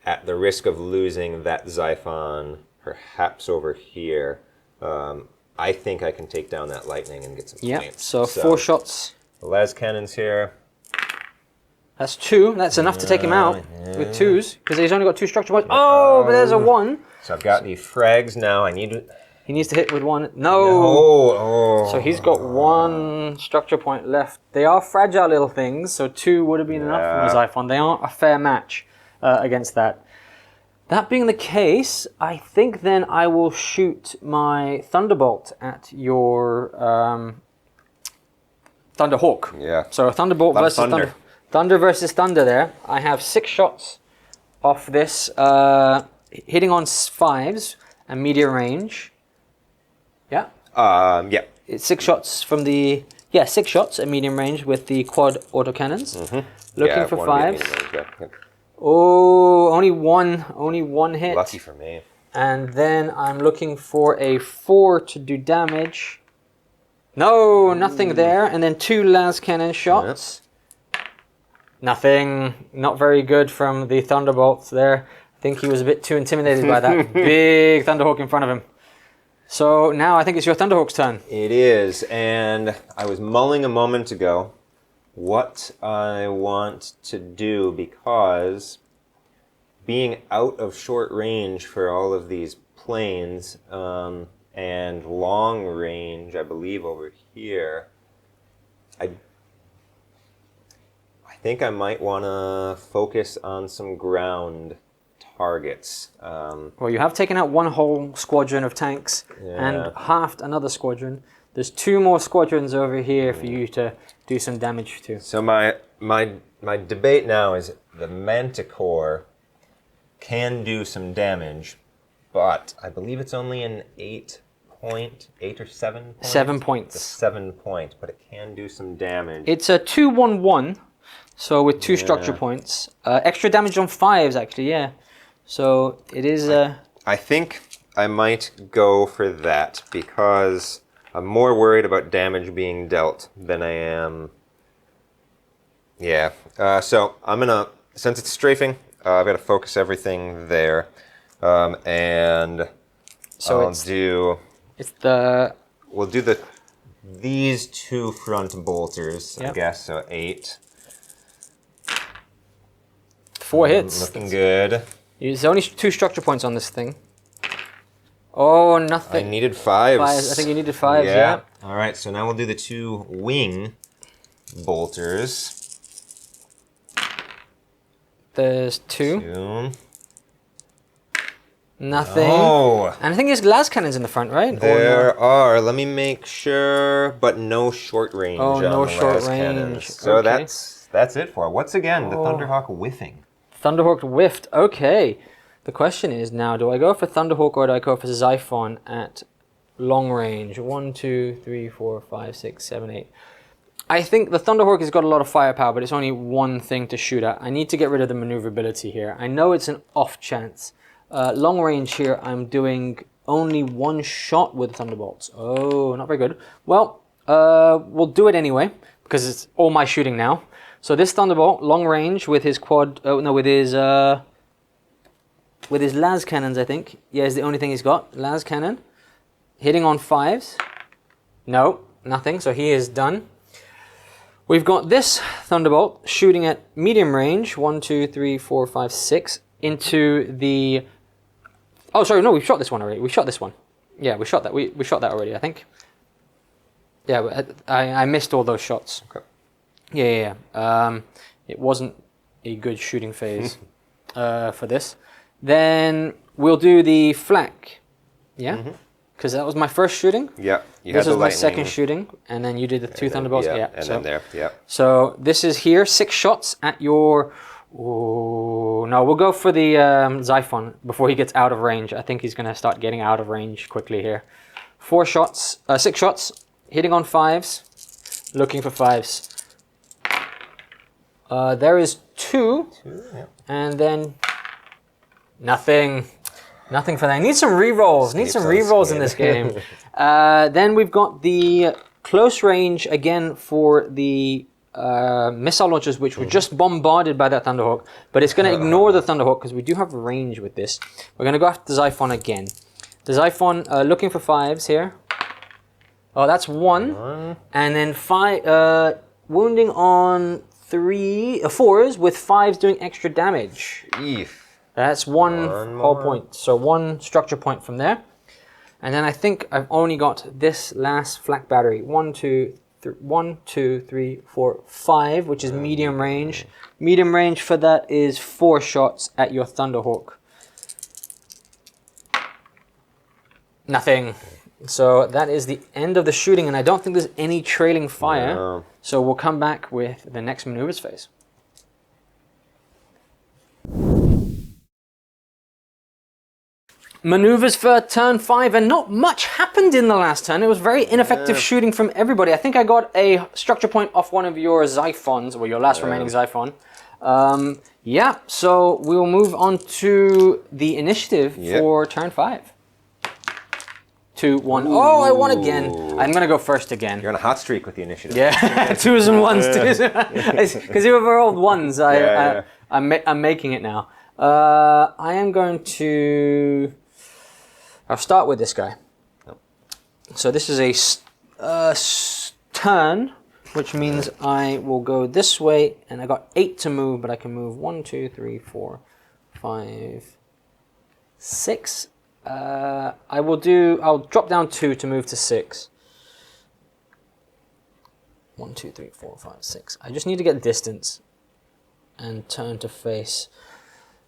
at the risk of losing that Xiphon, perhaps over here, I think I can take down that Lightning and get some points. So 4 shots. The las cannons here. That's 2. That's enough to take him out with 2s, because he's only got 2 structure points. Oh, but there's a 1. So I've got the frags now. I need. He needs to hit with 1. No. Oh. So he's got 1 structure point left. They are fragile little things, so 2 would have been enough from the Xiphon. They aren't a fair match against that. That being the case, I think then I will shoot my Thunderbolt at your Thunderhawk. Yeah. So Thunderbolt versus thunder. Thunder versus Thunder there. I have 6 shots off this, hitting on 5s and medium range. Yeah? Yeah. It's 6 shots from the... Yeah, 6 shots at medium range with the quad autocannons. Looking for 5s. Oh, only one hit. Lucky for me. And then I'm looking for a 4 to do damage. No, nothing there. And then 2 las cannon shots. Nothing. Not very good from the Thunderbolts there. I think he was a bit too intimidated by that big Thunderhawk in front of him. So now I think it's your Thunderhawk's turn. It is, and I was mulling a moment ago what I want to do, because being out of short range for all of these planes and long range, I believe over here, I think I might want to focus on some ground targets. Well, you have taken out 1 whole squadron of tanks and halved another squadron. There's 2 more squadrons over here for you to do some damage to. So my debate now is the Manticore can do some damage, but I believe it's only an 8 or 7 point? 7 points. It's a 7 point, but it can do some damage. It's a 2-1-1, so with 2 structure points. Extra damage on 5s, actually, yeah. So it is... I think I might go for that, because I'm more worried about damage being dealt than I am... Yeah. So I'm going to... Since it's strafing, I've got to focus everything there. And So I'll do... It's the... We'll do these 2 front bolters, I guess, so 8. 4 hits. Looking good. There's only 2 structure points on this thing. Oh, I nothing. needed 5s. I think you needed 5s, yeah. All right, so now we'll do the 2 wing bolters. There's 2. 2. Nothing. Oh, And I think there's las cannons in the front, right? Or no? there are. Let me make sure, but no short range. Oh, on no the short las cannons. range. So Okay. that's it for it. Once again, the Thunderhawk whiffing. Thunderhawk whiffed. Okay. The question is now, do I go for Thunderhawk or do I go for Xiphon at long range? 1, 2, 3, 4, 5, 6, 7, 8. I think the Thunderhawk has got a lot of firepower, but it's only 1 thing to shoot at. I need to get rid of the maneuverability here. I know it's an off chance. Long range here, I'm doing only 1 shot with Thunderbolts. Oh, not very good. Well, we'll do it anyway, because it's all my shooting now. So this Thunderbolt, long range with his with his las cannons, I think. Yeah, is the only thing he's got. Las cannon. hitting on 5s. No, nothing. So he is done. We've got this Thunderbolt shooting at medium range. 1, 2, 3, 4, 5, 6 into the. Oh, sorry. No, we've shot this one already. We shot this one. Yeah, we shot that. We shot that already, I think. Yeah, I missed all those shots. Okay. Yeah. It wasn't a good shooting phase for this. Then we'll do the flak. Yeah? Because that was my first shooting. Yeah. This was my second shooting. And then you did the 2 Thunderbolts. Yeah, Yeah. and then there. Yeah. So this is here, 6 shots at your... Ooh, no, we'll go for the Xiphon before he gets out of range. I think he's going to start getting out of range quickly here. 6 shots, hitting on 5s, looking for 5s. There is 2, Yeah. and then nothing. Nothing for that. I need some rerolls. Need some rerolls in this game. Then we've got the close range again for the missile launchers, which were just bombarded by that Thunderhawk. But it's going to ignore the Thunderhawk because we do have range with this. We're going to go after the Xiphon again. The Xiphon looking for 5s here. Oh, that's 1. And then 5 wounding on 4s with 5s doing extra damage. Eef. That's one whole point. So 1 structure point from there. And then I think I've only got this last flak battery. 1, 2, 3, 4, 5, which is medium range. Medium range for that is 4 shots at your Thunderhawk. Nothing. So that is the end of the shooting, and I don't think there's any trailing fire. No. So we'll come back with the next maneuvers phase. Maneuvers for turn 5, and not much happened in the last turn. It was very ineffective shooting from everybody. I think I got a structure point off one of your Xiphons, or your last remaining Xiphon. Yeah, so we will move on to the initiative for turn 5. 2, 1. Oh, I won again. I'm going to go first again. You're on a hot streak with the initiative. Yeah, 2s and 1s. Because you were old 1s. I'm making it now. I am going to... I'll start with this guy. So this is a turn, which means I will go this way, and I got 8 to move, but I can move 1, 2, 3, 4, 5, 6. I'll drop down 2 to move to 6. 1, 2, 3, 4, 5, 6. I just need to get distance and turn to face.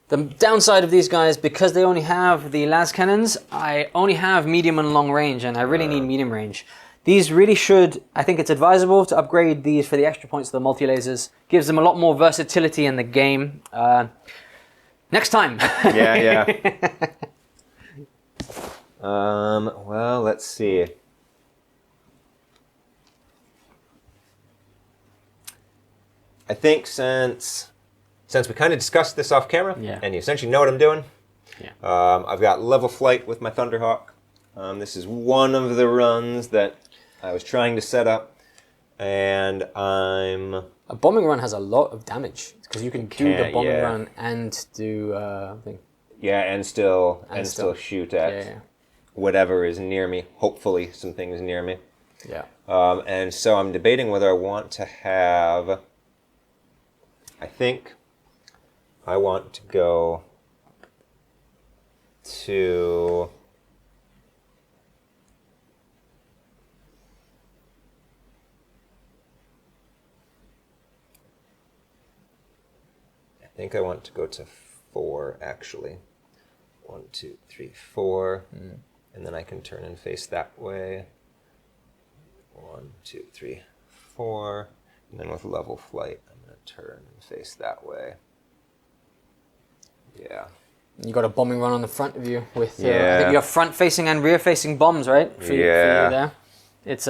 The downside of these guys, because they only have the las cannons, I only have medium and long range, and I really need medium range. These really should, I think it's advisable to upgrade these for the extra points to the multi-lasers. Gives them a lot more versatility in the game. Next time. Yeah. Well, let's see. I think since we kind of discussed this off camera, and you essentially know what I'm doing, I've got level flight with my Thunderhawk. This is one of the runs that I was trying to set up, and A bombing run has a lot of damage, because you can do the bombing run and do thing. Yeah, and still shoot at whatever is near me. Hopefully some things near me. Yeah. And so I'm debating whether I want to have... I think I want to go to... I think I want to go to 4, actually. 1, 2, 3, 4. And then I can turn and face that way. 1, 2, 3, 4. And then with level flight, I'm going to turn and face that way. Yeah. You got a bombing run on the front of you with, I think you have front-facing and rear-facing bombs, right? For you there. It's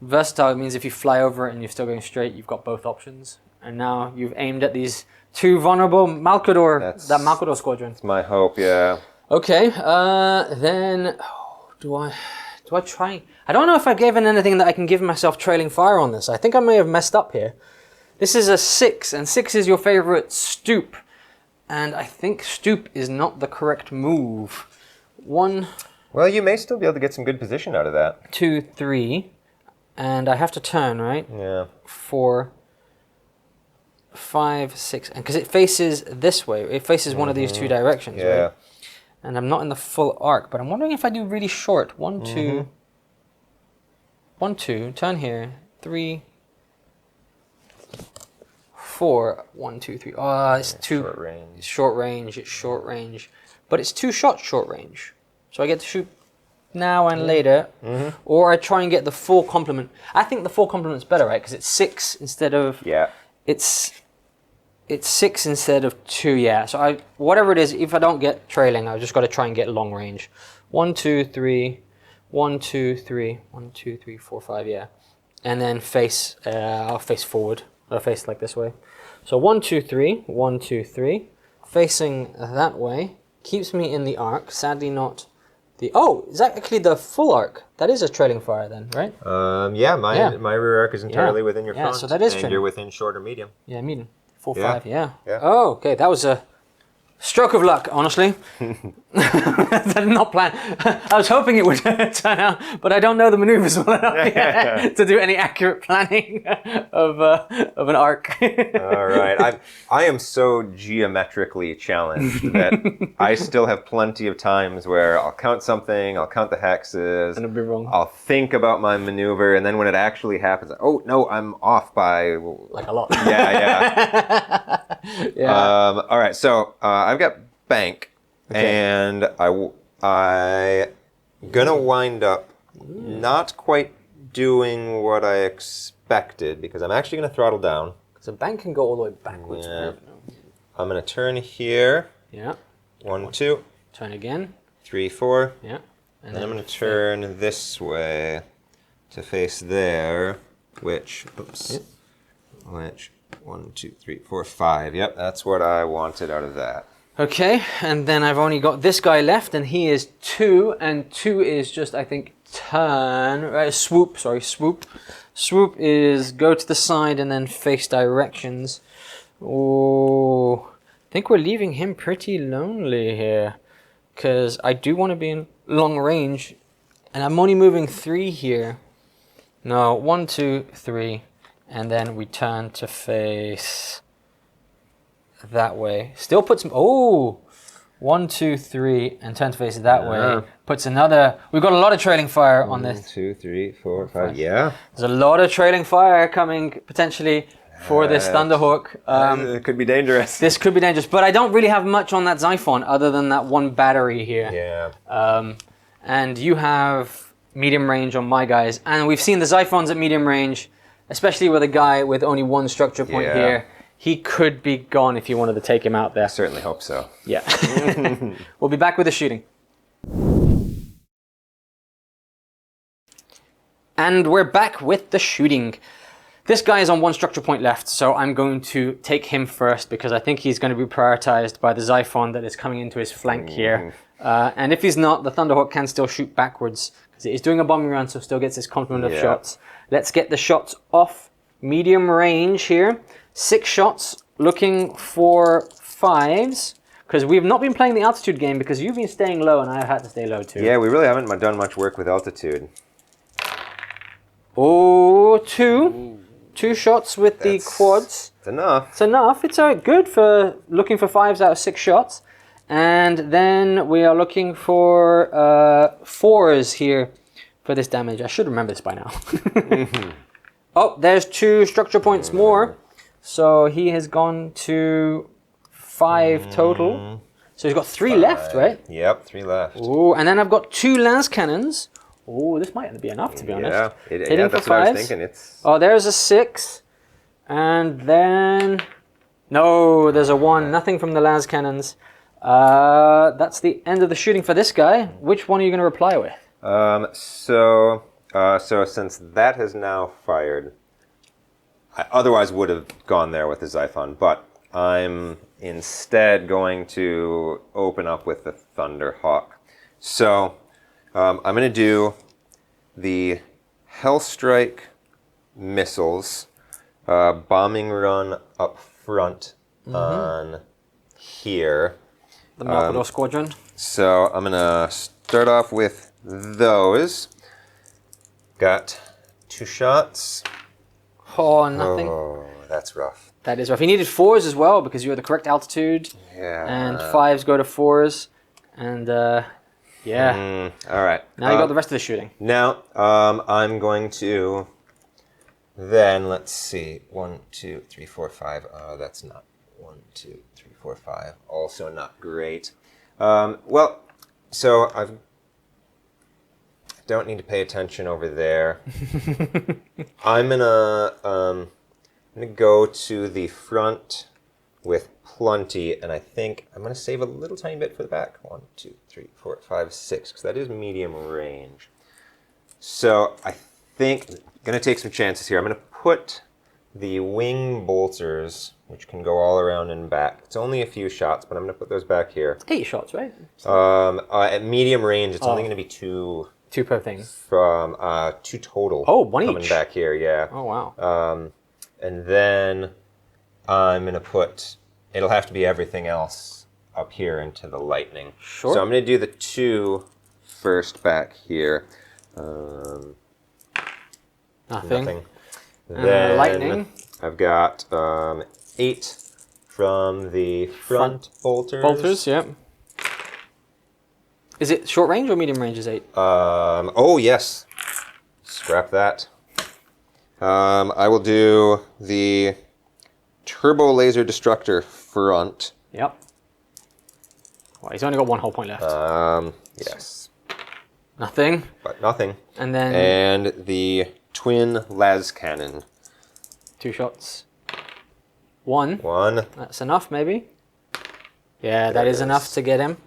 versatile. It means if you fly over it and you're still going straight, you've got both options. And now you've aimed at these 2 vulnerable that Malkador squadron. That's my hope, yeah. Okay, then do I try? I don't know if I've given anything that I can give myself trailing fire on this. I think I may have messed up here. This is a 6, and 6 is your favorite stoop. And I think stoop is not the correct move. 1, Well, you may still be able to get some good position out of that. 2, 3, and I have to turn, right? Yeah. 4, 5, 6, and because it faces this way, it faces one of these two directions, Yeah. right? And I'm not in the full arc, but I'm wondering if I do really short. 1, 2, 1, 2, turn here, 3, 4, 1, 2, 3. Oh, it's too Short range. It's short range. It's short range, but it's 2 shots short range, so I get to shoot now and later, or I try and get the full complement. I think the full complement's better, right? Because it's 6 instead of it's 6 instead of 2. Yeah. So whatever it is, if I don't get trailing, I've just got to try and get long range. 1, 2, 3, 1, 2, 3, 1, 2, 3, 4, 5. Yeah, and then face. I'll face forward. I'll face like this way. So 1, 2, 3, 1, 2, 3, facing that way keeps me in the arc. Sadly, not the. Oh, is that actually the full arc? That is a trailing fire then, right? Yeah, my rear arc is entirely within your front. So that is and trailing. you're within short or medium. Yeah, medium. 4, Yeah. 5. Yeah. Yeah. Oh, okay. That was a stroke of luck, honestly. I did not plan. I was hoping it would turn out, but I don't know the maneuvers well enough yet to do any accurate planning of an arc. All right. I am so geometrically challenged that I still have plenty of times where I'll count something, I'll count the hexes, And it'll be wrong. I'll think about my maneuver, and then when it actually happens, oh no, I'm off by Like a lot. Yeah. All right. So I've got bank. Okay. And I gonna wind up not quite doing what I expected because I'm actually gonna throttle down. Because a bank can go all the way backwards. Yeah. I'm gonna turn here. Yeah. 1, 2, Turn again. 3, 4. Yeah. And then I'm gonna turn this way to face there, which 1, 2, 3, 4, 5. Yep, that's what I wanted out of that. Okay, and then I've only got this guy left, and he is 2, and 2 is just, I think, turn, swoop, sorry, swoop. Swoop is go to the side and then face directions. Oh, I think we're leaving him pretty lonely here, because I do want to be in long range, and I'm only moving 3 here. No, 1, 2, 3, and then we turn to face that way. Still puts 1, 2, 3, and turn to face that way. Puts another. We've got a lot of trailing fire on this. 1, 2, 3, 4, 5. Yeah. There's a lot of trailing fire coming potentially for this Thunderhawk. It could be dangerous. This could be dangerous, but I don't really have much on that Xiphon other than that one battery here. Yeah. And you have medium range on my guys, and we've seen the Xiphons at medium range, especially with a guy with only one structure point here. He could be gone if you wanted to take him out there. I certainly hope so. Yeah. We'll be back with the shooting. And we're back with the shooting. This guy is on one structure point left, so I'm going to take him first because I think he's going to be prioritized by the Xiphon that is coming into his flank here. And if he's not, the Thunderhawk can still shoot backwards because it is doing a bombing run, so still gets his complement of shots. Let's get the shots off medium range here. 6 shots, looking for 5s, because we've not been playing the altitude game because you've been staying low and I've had to stay low too. Yeah, we really haven't done much work with altitude. Oh, 2. 2 shots with the quads. It's enough. It's enough. It's good for looking for 5s out of 6 shots. And then we are looking for 4s here for this damage. I should remember this by now. Oh, there's 2 structure points more. So he has gone to 5 total. So he's got 3 left, right? Yep, 3 left. Oh, and then I've got 2 las cannons. Oh, this might be enough, to be honest. Yeah, that's what I was thinking. Oh, there's a 6. And then... No, there's a 1. Nothing from the las cannons. That's the end of the shooting for this guy. Which one are you going to reply with? So since that has now fired... I otherwise would have gone there with the Xiphon, but I'm instead going to open up with the Thunderhawk. So I'm going to do the Hellstrike missiles, bombing run up front on here. The Malkador Squadron. So I'm going to start off with those. Got 2 shots. Oh, nothing. Oh, that's rough. That is rough. He needed 4s as well because you're the correct altitude. Yeah. And 5s go to 4s. And yeah. All right. Now you got the rest of the shooting. Now I'm going to then, let's see, 1, 2, 3, 4, 5. That's not 1, 2, 3, 4, 5. Also not great. Well, so I don't need to pay attention over there. I'm gonna go to the front with plenty, and I think I'm gonna save a little tiny bit for the back. 1, 2, 3, 4, 5, 6, because that is medium range. So I think I'm gonna take some chances here. I'm gonna put the wing bolters, which can go all around and back. It's only a few shots, but I'm gonna put those back here. 8 shots, right? At medium range, it's only gonna be 2. 2 per thing. From 2 total. Oh, 1 coming each. back here, yeah. Oh, wow. And then I'm gonna put. It'll have to be everything else up here into the lightning. Sure. So I'm gonna do the 2 first back here. Nothing. Then lightning. I've got 8 from the front bolters. Bolters, yep. Is it short range or medium range is 8? Oh, yes. Scrap that. I will do the turbo laser destructor front. Yep. Well, he's only got 1 whole point left. Yes. Nothing. But nothing. And then And the twin las cannon. 2 shots. 1. 1. That's enough, maybe. Yeah, that There it is enough to get him.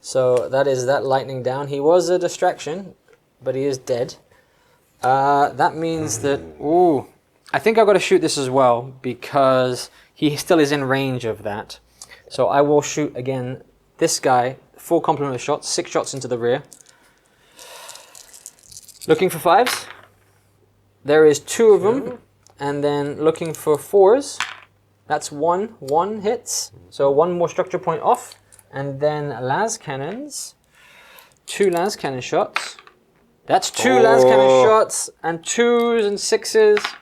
So that is that lightning down. He was a distraction, but he is dead. That means that... Ooh. I think I've got to shoot this as well, because he still is in range of that. So I will shoot, again, this guy. Full complement of shots. 6 shots into the rear. Looking for 5s. There is 2 of them. And then looking for 4s. That's 1. 1 hits. So 1 more structure point off. And then las cannons. 2 las cannon shots. That's 2 las cannon shots. And 2s and 6s.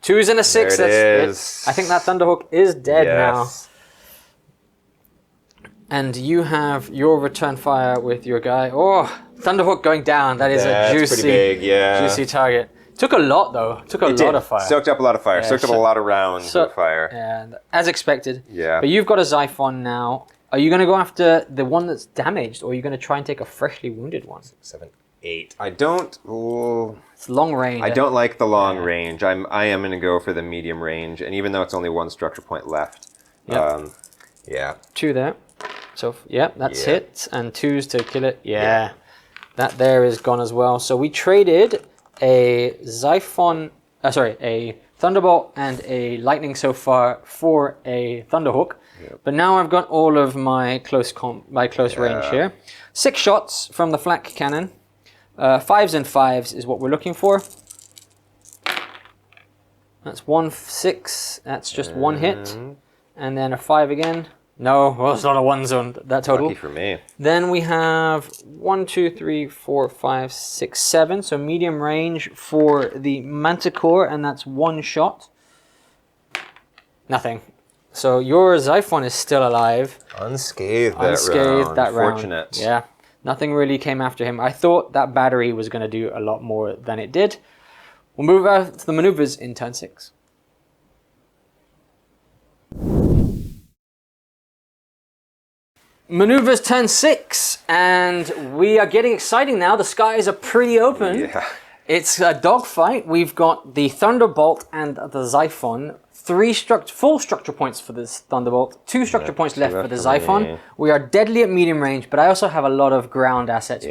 2s and a 6. There it That's is. it. I think that Thunderhawk is dead now. Yes. And you have your return fire with your guy. Oh, Thunderhawk going down. That is That's a juicy, pretty big, yeah. juicy target. Took a lot though. Took a lot of fire. Soaked up a lot of fire. Yeah, Soaked up a lot of rounds of fire. Yeah, as expected. Yeah. But you've got a Xiphon now. Are you going to go after the one that's damaged, or are you going to try and take a freshly wounded one? 7, 8. I don't. It's long range. I don't like the long range. I am going to go for the medium range, and even though it's only 1 structure point left. Yep. Yeah. 2 there. So yeah, that's Yeah. hit, and 2s to kill it. Yeah. That there is gone as well. So we traded a Xiphon, a Thunderbolt and a Lightning so far for a Thunderhawk. Yep. But now I've got all of my close range here. 6 shots from the flak cannon. 5s and 5s is what we're looking for. That's 1 6. That's just 1 hit. And then a 5 again. No, well, it's not a 1s on that total. Lucky for me. Then we have 1, 2, 3, 4, 5, 6, 7. So medium range for the Manticore, and that's 1 shot. Nothing. So your Xiphon is still alive. Unscathed That round. Fortunate. Yeah. Nothing really came after him. I thought that battery was going to do a lot more than it did. We'll move out to the maneuvers in turn 6. Maneuvers turn 6, and we are getting exciting now. The skies are pretty open. Yeah. It's a dogfight. We've got the Thunderbolt and the Xiphon. 3 full structure points for this Thunderbolt. 2 structure points left for the Xiphon. We are deadly at medium range, but I also have a lot of ground assets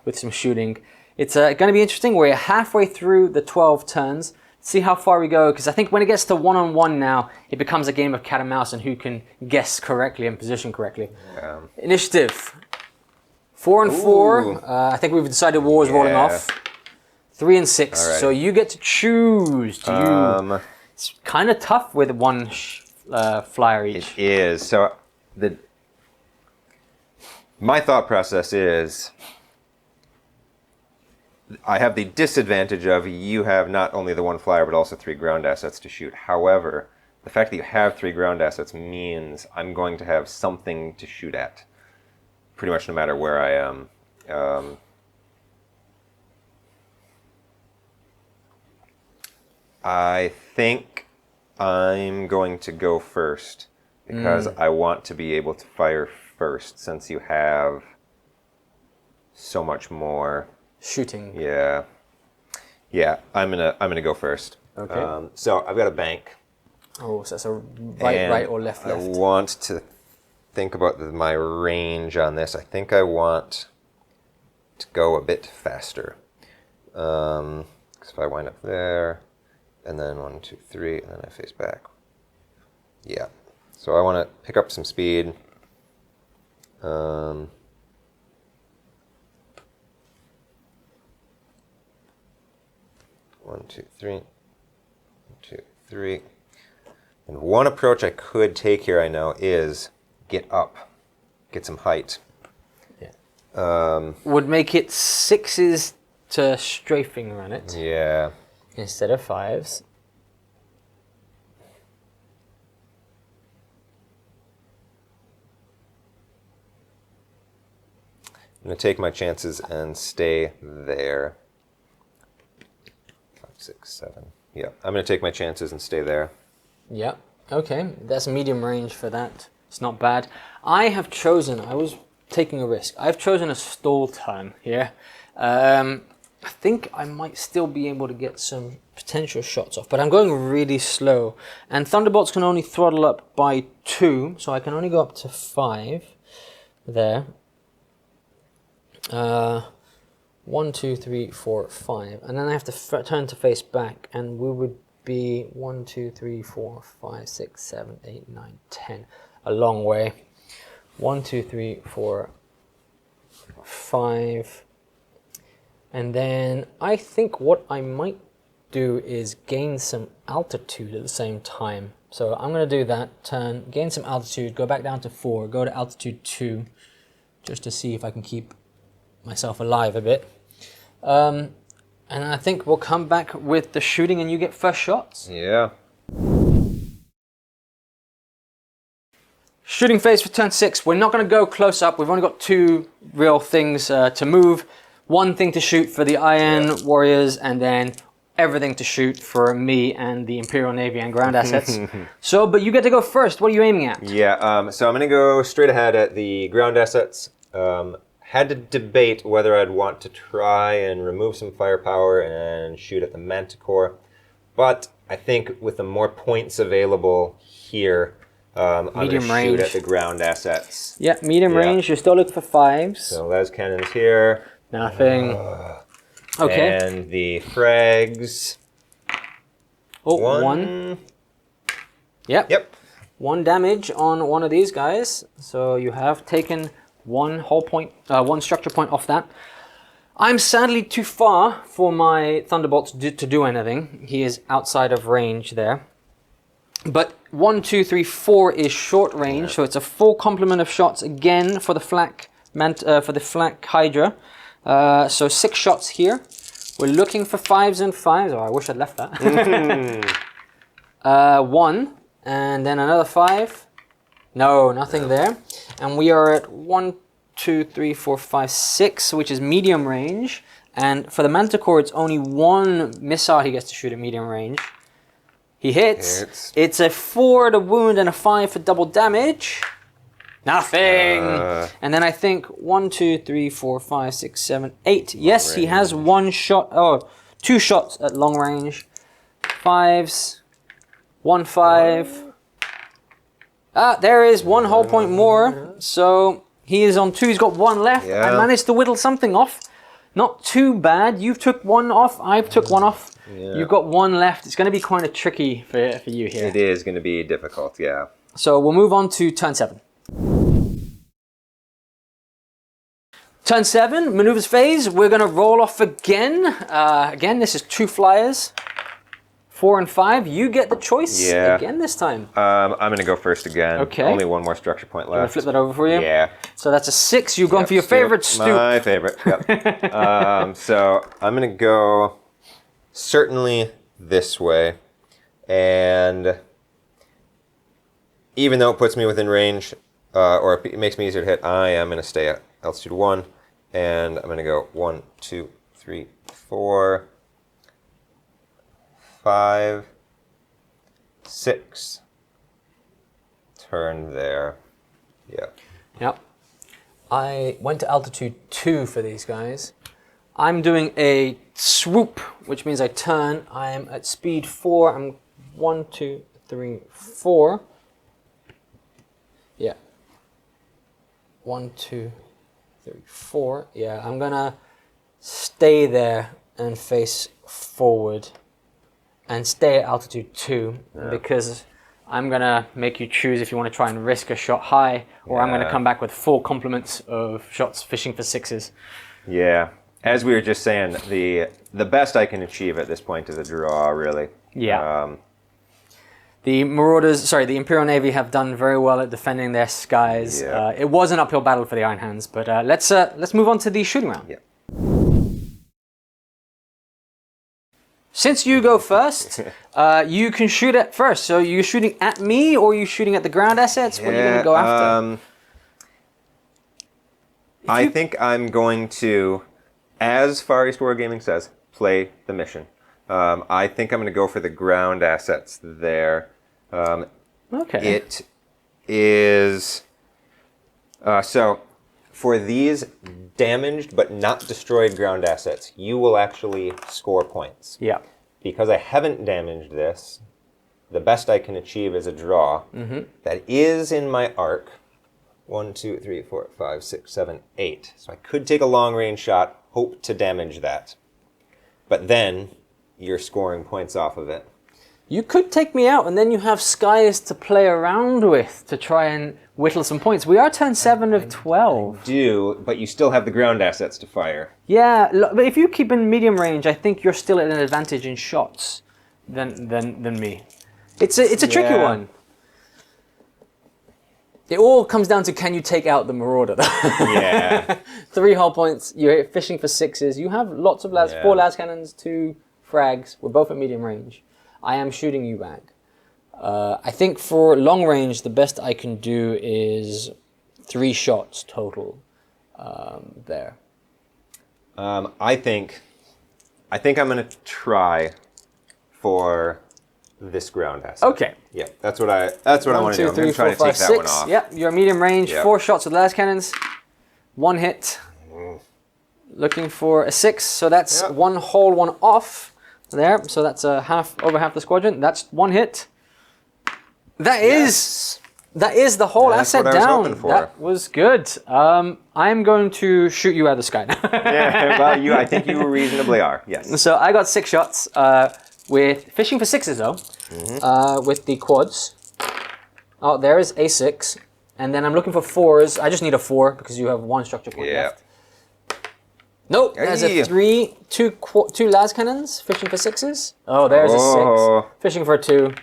with some shooting. It's going to be interesting. We're halfway through the 12 turns. See how far we go, because I think when it gets to 1-on-1 now, it becomes a game of cat and mouse and who can guess correctly and position correctly. Yeah. Initiative. 4 and 4. I think we've decided war is rolling off. 3 and 6. Alrighty. So you get to choose. It's kind of tough with 1 flyer each. It is. So my thought process is I have the disadvantage of you have not only the one flyer, but also 3 ground assets to shoot. However, the fact that you have 3 ground assets means I'm going to have something to shoot at, pretty much no matter where I am. I think I'm going to go first, because I want to be able to fire first, since you have so much more Shooting. Yeah, I'm gonna go first. Okay. So I've got a bank. Oh, so that's a right, or left? I want to think about my range on this. I think I want to go a bit faster. Because if I wind up there, and then 1, 2, 3, and then I face back. Yeah. So I want to pick up some speed. 1, 2, 3. 1, 2, 3. And one approach I could take here, I know, is get up, get some height. Yeah. Would make it 6s to strafing run it. Yeah. Instead of 5s. I'm going to take my chances and stay there. 5, 6, 7. Yeah, I'm going to take my chances and stay there. Yeah, okay. That's medium range for that. It's not bad. I have chosen, I was taking a risk. I've chosen a stall time here. I think I might still be able to get some potential shots off, but I'm going really slow. And Thunderbolts can only throttle up by 2, so I can only go up to 5 there. 1, 2, 3, 4, 5, and then I have to turn to face back, and we would be 1, 2, 3, 4, 5, 6, 7, 8, 9, 10. A long way. 1, 2, 3, 4, 5. And then I think what I might do is gain some altitude at the same time. So I'm going to do that, turn, gain some altitude, go back down to 4, go to altitude 2, just to see if I can keep myself alive a bit. And I think we'll come back with the shooting and you get first shots. Yeah. Shooting phase for turn 6. We're not going to go close up. We've only got 2 real things to move. 1 thing to shoot for the Iron Warriors, and then everything to shoot for me and the Imperial Navy and ground assets. So, but you get to go first. What are you aiming at? Yeah, so I'm going to go straight ahead at the ground assets. Had to debate whether I'd want to try and remove some firepower and shoot at the Manticore, but I think with the more points available here, I'm going to shoot at the ground assets. Yeah, medium range. You're still looking for 5s. So les cannons here. Nothing. Okay. And the frags. Oh, 1. Yep. Yep. 1 damage on one of these guys. So you have taken 1 hull point, 1 structure point off that. I'm sadly too far for my Thunderbolts to do anything. He is outside of range there. But 1, 2, 3, 4 is short range, so it's a full complement of shots again for the flak Hydra. So 6 shots here. We're looking for 5s and 5s. Oh, I wish I'd left that. 1, and then another 5. No, nothing there. And we are at 1, 2, 3, 4, 5, 6, which is medium range. And for the Manticore, it's only 1 missile he gets to shoot at medium range. He hits. It's a 4 to wound and a 5 for double damage. Nothing. And then I think 1, 2, 3, 4, 5, 6, 7, 8. Yes, he has 1 shot. Oh, 2 shots at long range. 5s. 1 5. There is 1 hull point more. So he is on 2. He's got 1 left. Yeah. I managed to whittle something off. Not too bad. You've took 1 off. I've took 1 off. Yeah. You've got 1 left. It's going to be kind of tricky for you here. It is going to be difficult, yeah. So we'll move on to turn 7. Turn 7, maneuvers phase. We're going to roll off again. Again, this is 2 flyers. 4 and 5, you get the choice Yeah. again this time. I'm going to go first again. Okay. Only one more structure point I'm going to left. flip that over for you. Yeah. So that's a 6. You've gone for your favorite stoop. My favorite, yep. So I'm going to go certainly this way. And even though it puts me within range, or it makes me easier to hit, I am going to stay at altitude 1. And I'm going to go 1, 2, 3, 4, 5, 6. Turn there. Yeah. Yep. I went to altitude 2 for these guys. I'm doing a swoop, which means I turn. I am at speed 4. I'm 1, 2, 3, 4. Yeah. 1, 2, 3, 4. Yeah, I'm gonna stay there and face forward and stay at altitude 2 because I'm gonna make you choose if you want to try and risk a shot high, or I'm gonna come back with full complements of shots fishing for 6s. Yeah. As we were just saying, the best I can achieve at this point is a draw, really. Yeah. The the Imperial Navy have done very well at defending their skies. Yeah. It was an uphill battle for the Iron Hands, but let's move on to the shooting round. Yeah. Since you go first, you can shoot at first. So you're shooting at me, or are you shooting at the ground assets? What are you going to go after? I think I'm going to, as Far East Wargaming says, play the mission. I think I'm going to go for the ground assets there. Okay. It is... so, for these damaged but not destroyed ground assets, you will actually score points. Yeah. Because I haven't damaged this, the best I can achieve is a draw. That is in my arc. 1, 2, 3, 4, 5, 6, 7, 8. So I could take a long-range shot, hope to damage that. But then, you're scoring points off of it. You could take me out, and then you have skies to play around with to try and whittle some points. We are turn 7 of 12. Do, but you still have the ground assets to fire. Yeah, but if you keep in medium range, I think you're still at an advantage in shots than me. It's a tricky one. It all comes down to, can you take out the Marauder? Yeah. 3 hull points, you're fishing for 6s. You have lots of 4 las cannons, 2 frags. We're both at medium range. I am shooting you back. I think for long range, the best I can do is 3 shots total there. I think I'm going to try for this ground asset. Okay. Yeah, that's what I want to do. I'm going to try to take that one off. Yep, you're medium range, 4 shots with las cannons, 1 hit. Looking for a 6, so that's 1 whole, 1 off there. So that's over half the squadron. That's 1 hit. That is the whole asset what I was down. hoping for. That was good. I'm going to shoot you out of the sky now. Yeah, well, I think you reasonably are. Yes. So I got 6 shots with fishing for 6s though, with the quads. Oh, there is a 6, and then I'm looking for 4s. I just need a 4 because you have 1 structure point left. Nope, there's a 3, 2 las cannons fishing for 6s. Oh, there's a 6 fishing for a 2.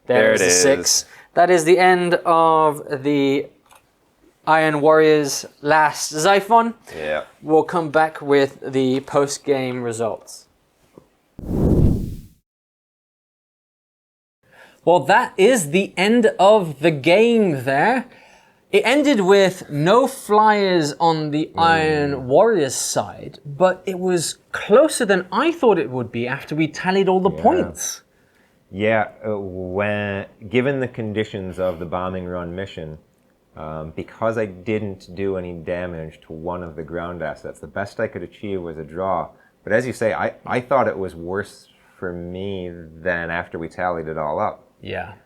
There's a 6. That is the end of the Iron Warriors' last Xiphon. Yeah. We'll come back with the post-game results. Well, that is the end of the game there. It ended with no flyers on the Iron Warriors side, but it was closer than I thought it would be after we tallied all the points. Yeah, given the conditions of the bombing run mission, because I didn't do any damage to one of the ground assets, the best I could achieve was a draw. But as you say, I thought it was worse for me than after we tallied it all up. Yeah.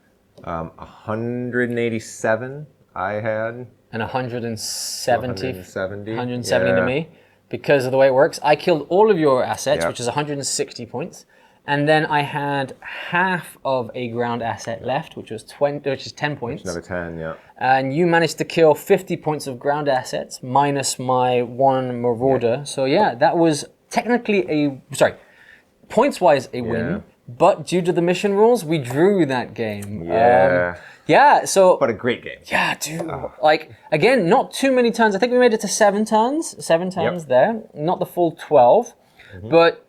187 I had. And 170 170 to me. Because of the way it works, I killed all of your assets, which is 160 points. And then I had half of a ground asset left, which was 10 points. Another 10, yeah. And you managed to kill 50 points of ground assets minus my 1 Marauder. So yeah, that was technically points-wise a win, but due to the mission rules, we drew that game. Yeah. Yeah, so... But a great game. Yeah, dude. Like, again, not too many turns. I think we made it to 7 turns. 7 turns there. Not the full 12. But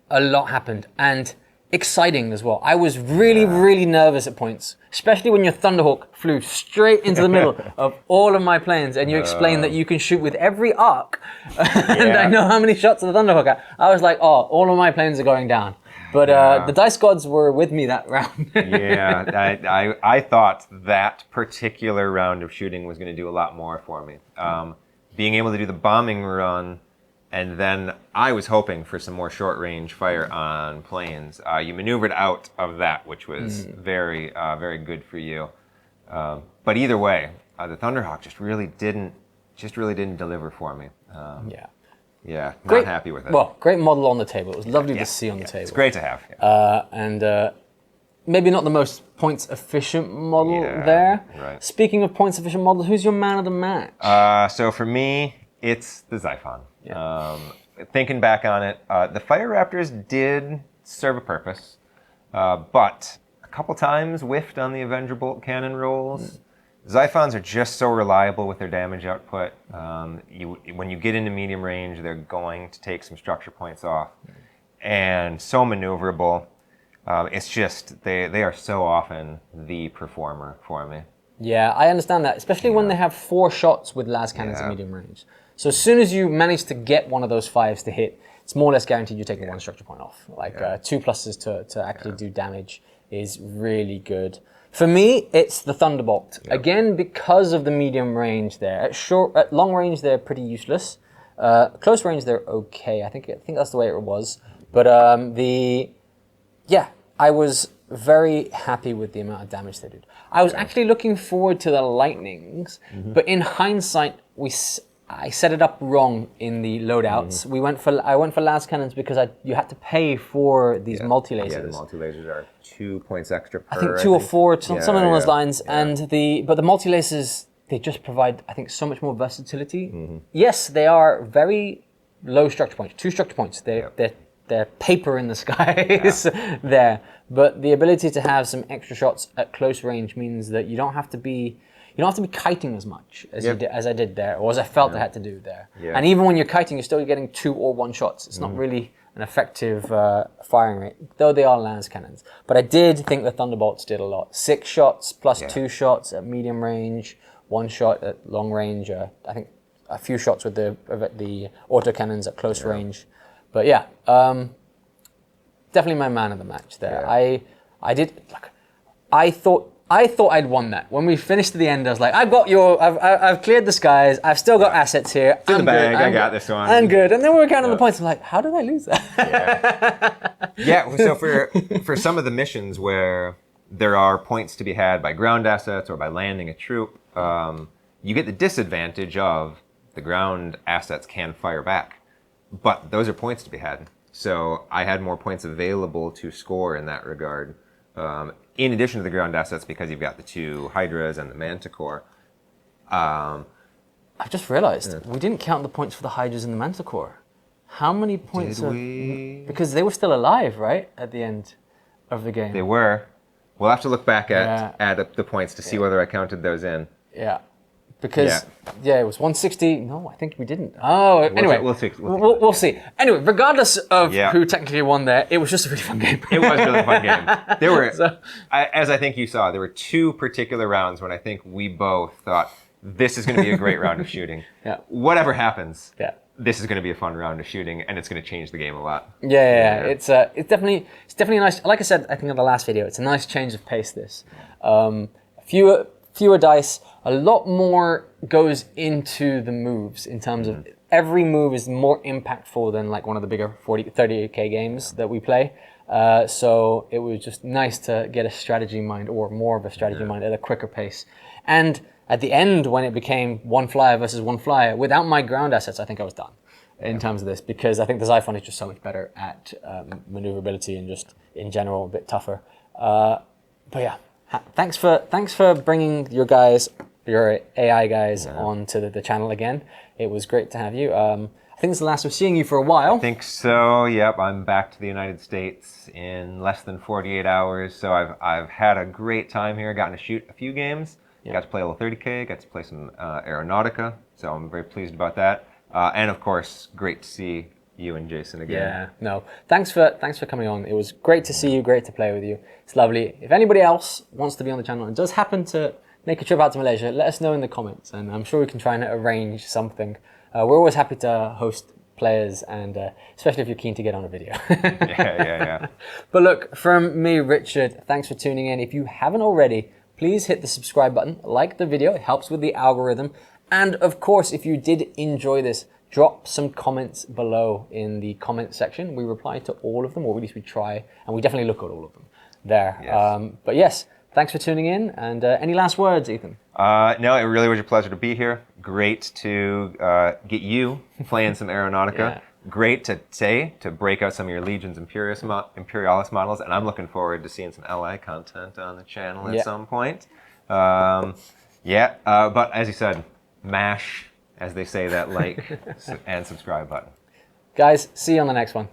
a lot happened. And exciting as well. I was really, really nervous at points. Especially when your Thunderhawk flew straight into the middle of all of my planes. And you explained that you can shoot with every arc. And I know how many shots of the Thunderhawk are. I was like, oh, all of my planes are going down. But the dice gods were with me that round. I thought that particular round of shooting was going to do a lot more for me. Being able to do the bombing run, and then I was hoping for some more short-range fire on planes. You maneuvered out of that, which was very, very good for you. But either way, the Thunderhawk just really didn't deliver for me. Yeah, not happy with it. Well, great model on the table. It was lovely to see on the table. It's great to have. And maybe not the most points efficient model there. Right. Speaking of points efficient models, who's your man of the match? So for me, it's the Xiphon. Thinking back on it, the Fire Raptors did serve a purpose, but a couple times whiffed on the Avenger Bolt cannon rolls. Xiphons are just so reliable with their damage output. When you get into medium range, they're going to take some structure points off. And so maneuverable. It's just, they are so often the performer for me. Yeah, I understand that, especially when they have 4 shots with las cannons at medium range. So as soon as you manage to get one of those 5s to hit, it's more or less guaranteed you're taking 1 structure point off. Like 2 pluses to actually do damage is really good. For me, it's the Thunderbolt. Again, because of the medium range there. At long range, they're pretty useless. Close range, they're okay. I think that's the way it was. But I was very happy with the amount of damage they did. I was actually looking forward to the Lightnings, but in hindsight, I set it up wrong in the loadouts. I went for las cannons because you had to pay for these multi-lasers. Yeah, the multi-lasers are 2 points extra per. I think 2 or 4, something along those lines. And but the multi-lasers, they just provide, I think, so much more versatility. Yes, they are very low structure points, 2 structure points. They're paper in the skies there. But the ability to have some extra shots at close range means that you don't have to be kiting as much as I did there, or as I felt I had to do there. And even when you're kiting, you're still getting 2 or 1 shots. It's not really an effective firing rate, though they are las cannons. But I did think the Thunderbolts did a lot. 6 shots plus 2 shots at medium range, 1 shot at long range. I think a few shots with the autocannons at close range. But definitely my man of the match there. I thought I'd won that. When we finished to the end, I was like, I've cleared the skies. I've still got assets here. It's in the bag. I got this one. I'm good. And then we were counting the points. I'm like, how did I lose that? So for some of the missions where there are points to be had by ground assets or by landing a troop, you get the disadvantage of the ground assets can fire back. But those are points to be had. So I had more points available to score in that regard. In addition to the ground assets, because you've got the 2 Hydras and the Manticore. I've just realized we didn't count the points for the Hydras and the Manticore. How many points? Did we? Because they were still alive, right, at the end of the game. They were. We'll have to look back at the points to see whether I counted those in. Yeah. Because, it was 160. No, I think we didn't. Oh, anyway. We'll see. Anyway, regardless of who technically won there, it was just a really fun game. It was a really fun game. There were, as I think you saw, there were 2 particular rounds when I think we both thought, this is going to be a great round of shooting. Whatever happens, this is going to be a fun round of shooting, and it's going to change the game a lot. It's definitely nice. Like I said, I think in the last video, it's a nice change of pace. This fewer dice, a lot more goes into the moves in terms of every move is more impactful than like one of the bigger 30k games that we play. So it was just nice to get a strategy mind, or more of a strategy mind, at a quicker pace. And at the end, when it became 1 flyer versus 1 flyer, without my ground assets, I think I was done in terms of this, because I think the Xiphon is just so much better at maneuverability and just in general a bit tougher. But yeah, thanks for bringing your AI guys onto the channel again. It was great to have you. I think it's the last of seeing you for a while. I think so. Yep, I'm back to the United States in less than 48 hours. So I've had a great time here. Gotten to shoot a few games. Got to play a little 30K. Got to play some Aeronautica. So I'm very pleased about that. And of course, great to see you and Jason again. Yeah. No. Thanks for coming on. It was great to see you. Great to play with you. It's lovely. If anybody else wants to be on the channel and does happen to make a trip out to Malaysia, let us know in the comments, and I'm sure we can try and arrange something. We're always happy to host players, and especially if you're keen to get on a video. Yeah. But look, from me, Richard, thanks for tuning in. If you haven't already, please hit the subscribe button, like the video, it helps with the algorithm. And of course, if you did enjoy this, drop some comments below in the comment section. We reply to all of them, or at least we try, and we definitely look at all of them there. Yes. But yes, thanks for tuning in, and any last words, Ethan? No, it really was a pleasure to be here. Great to get you playing some Aeronautica. Yeah. Great to break out some of your Legions Imperialis models, and I'm looking forward to seeing some LI content on the channel at some point. But as you said, mash, as they say, that like and subscribe button. Guys, see you on the next one.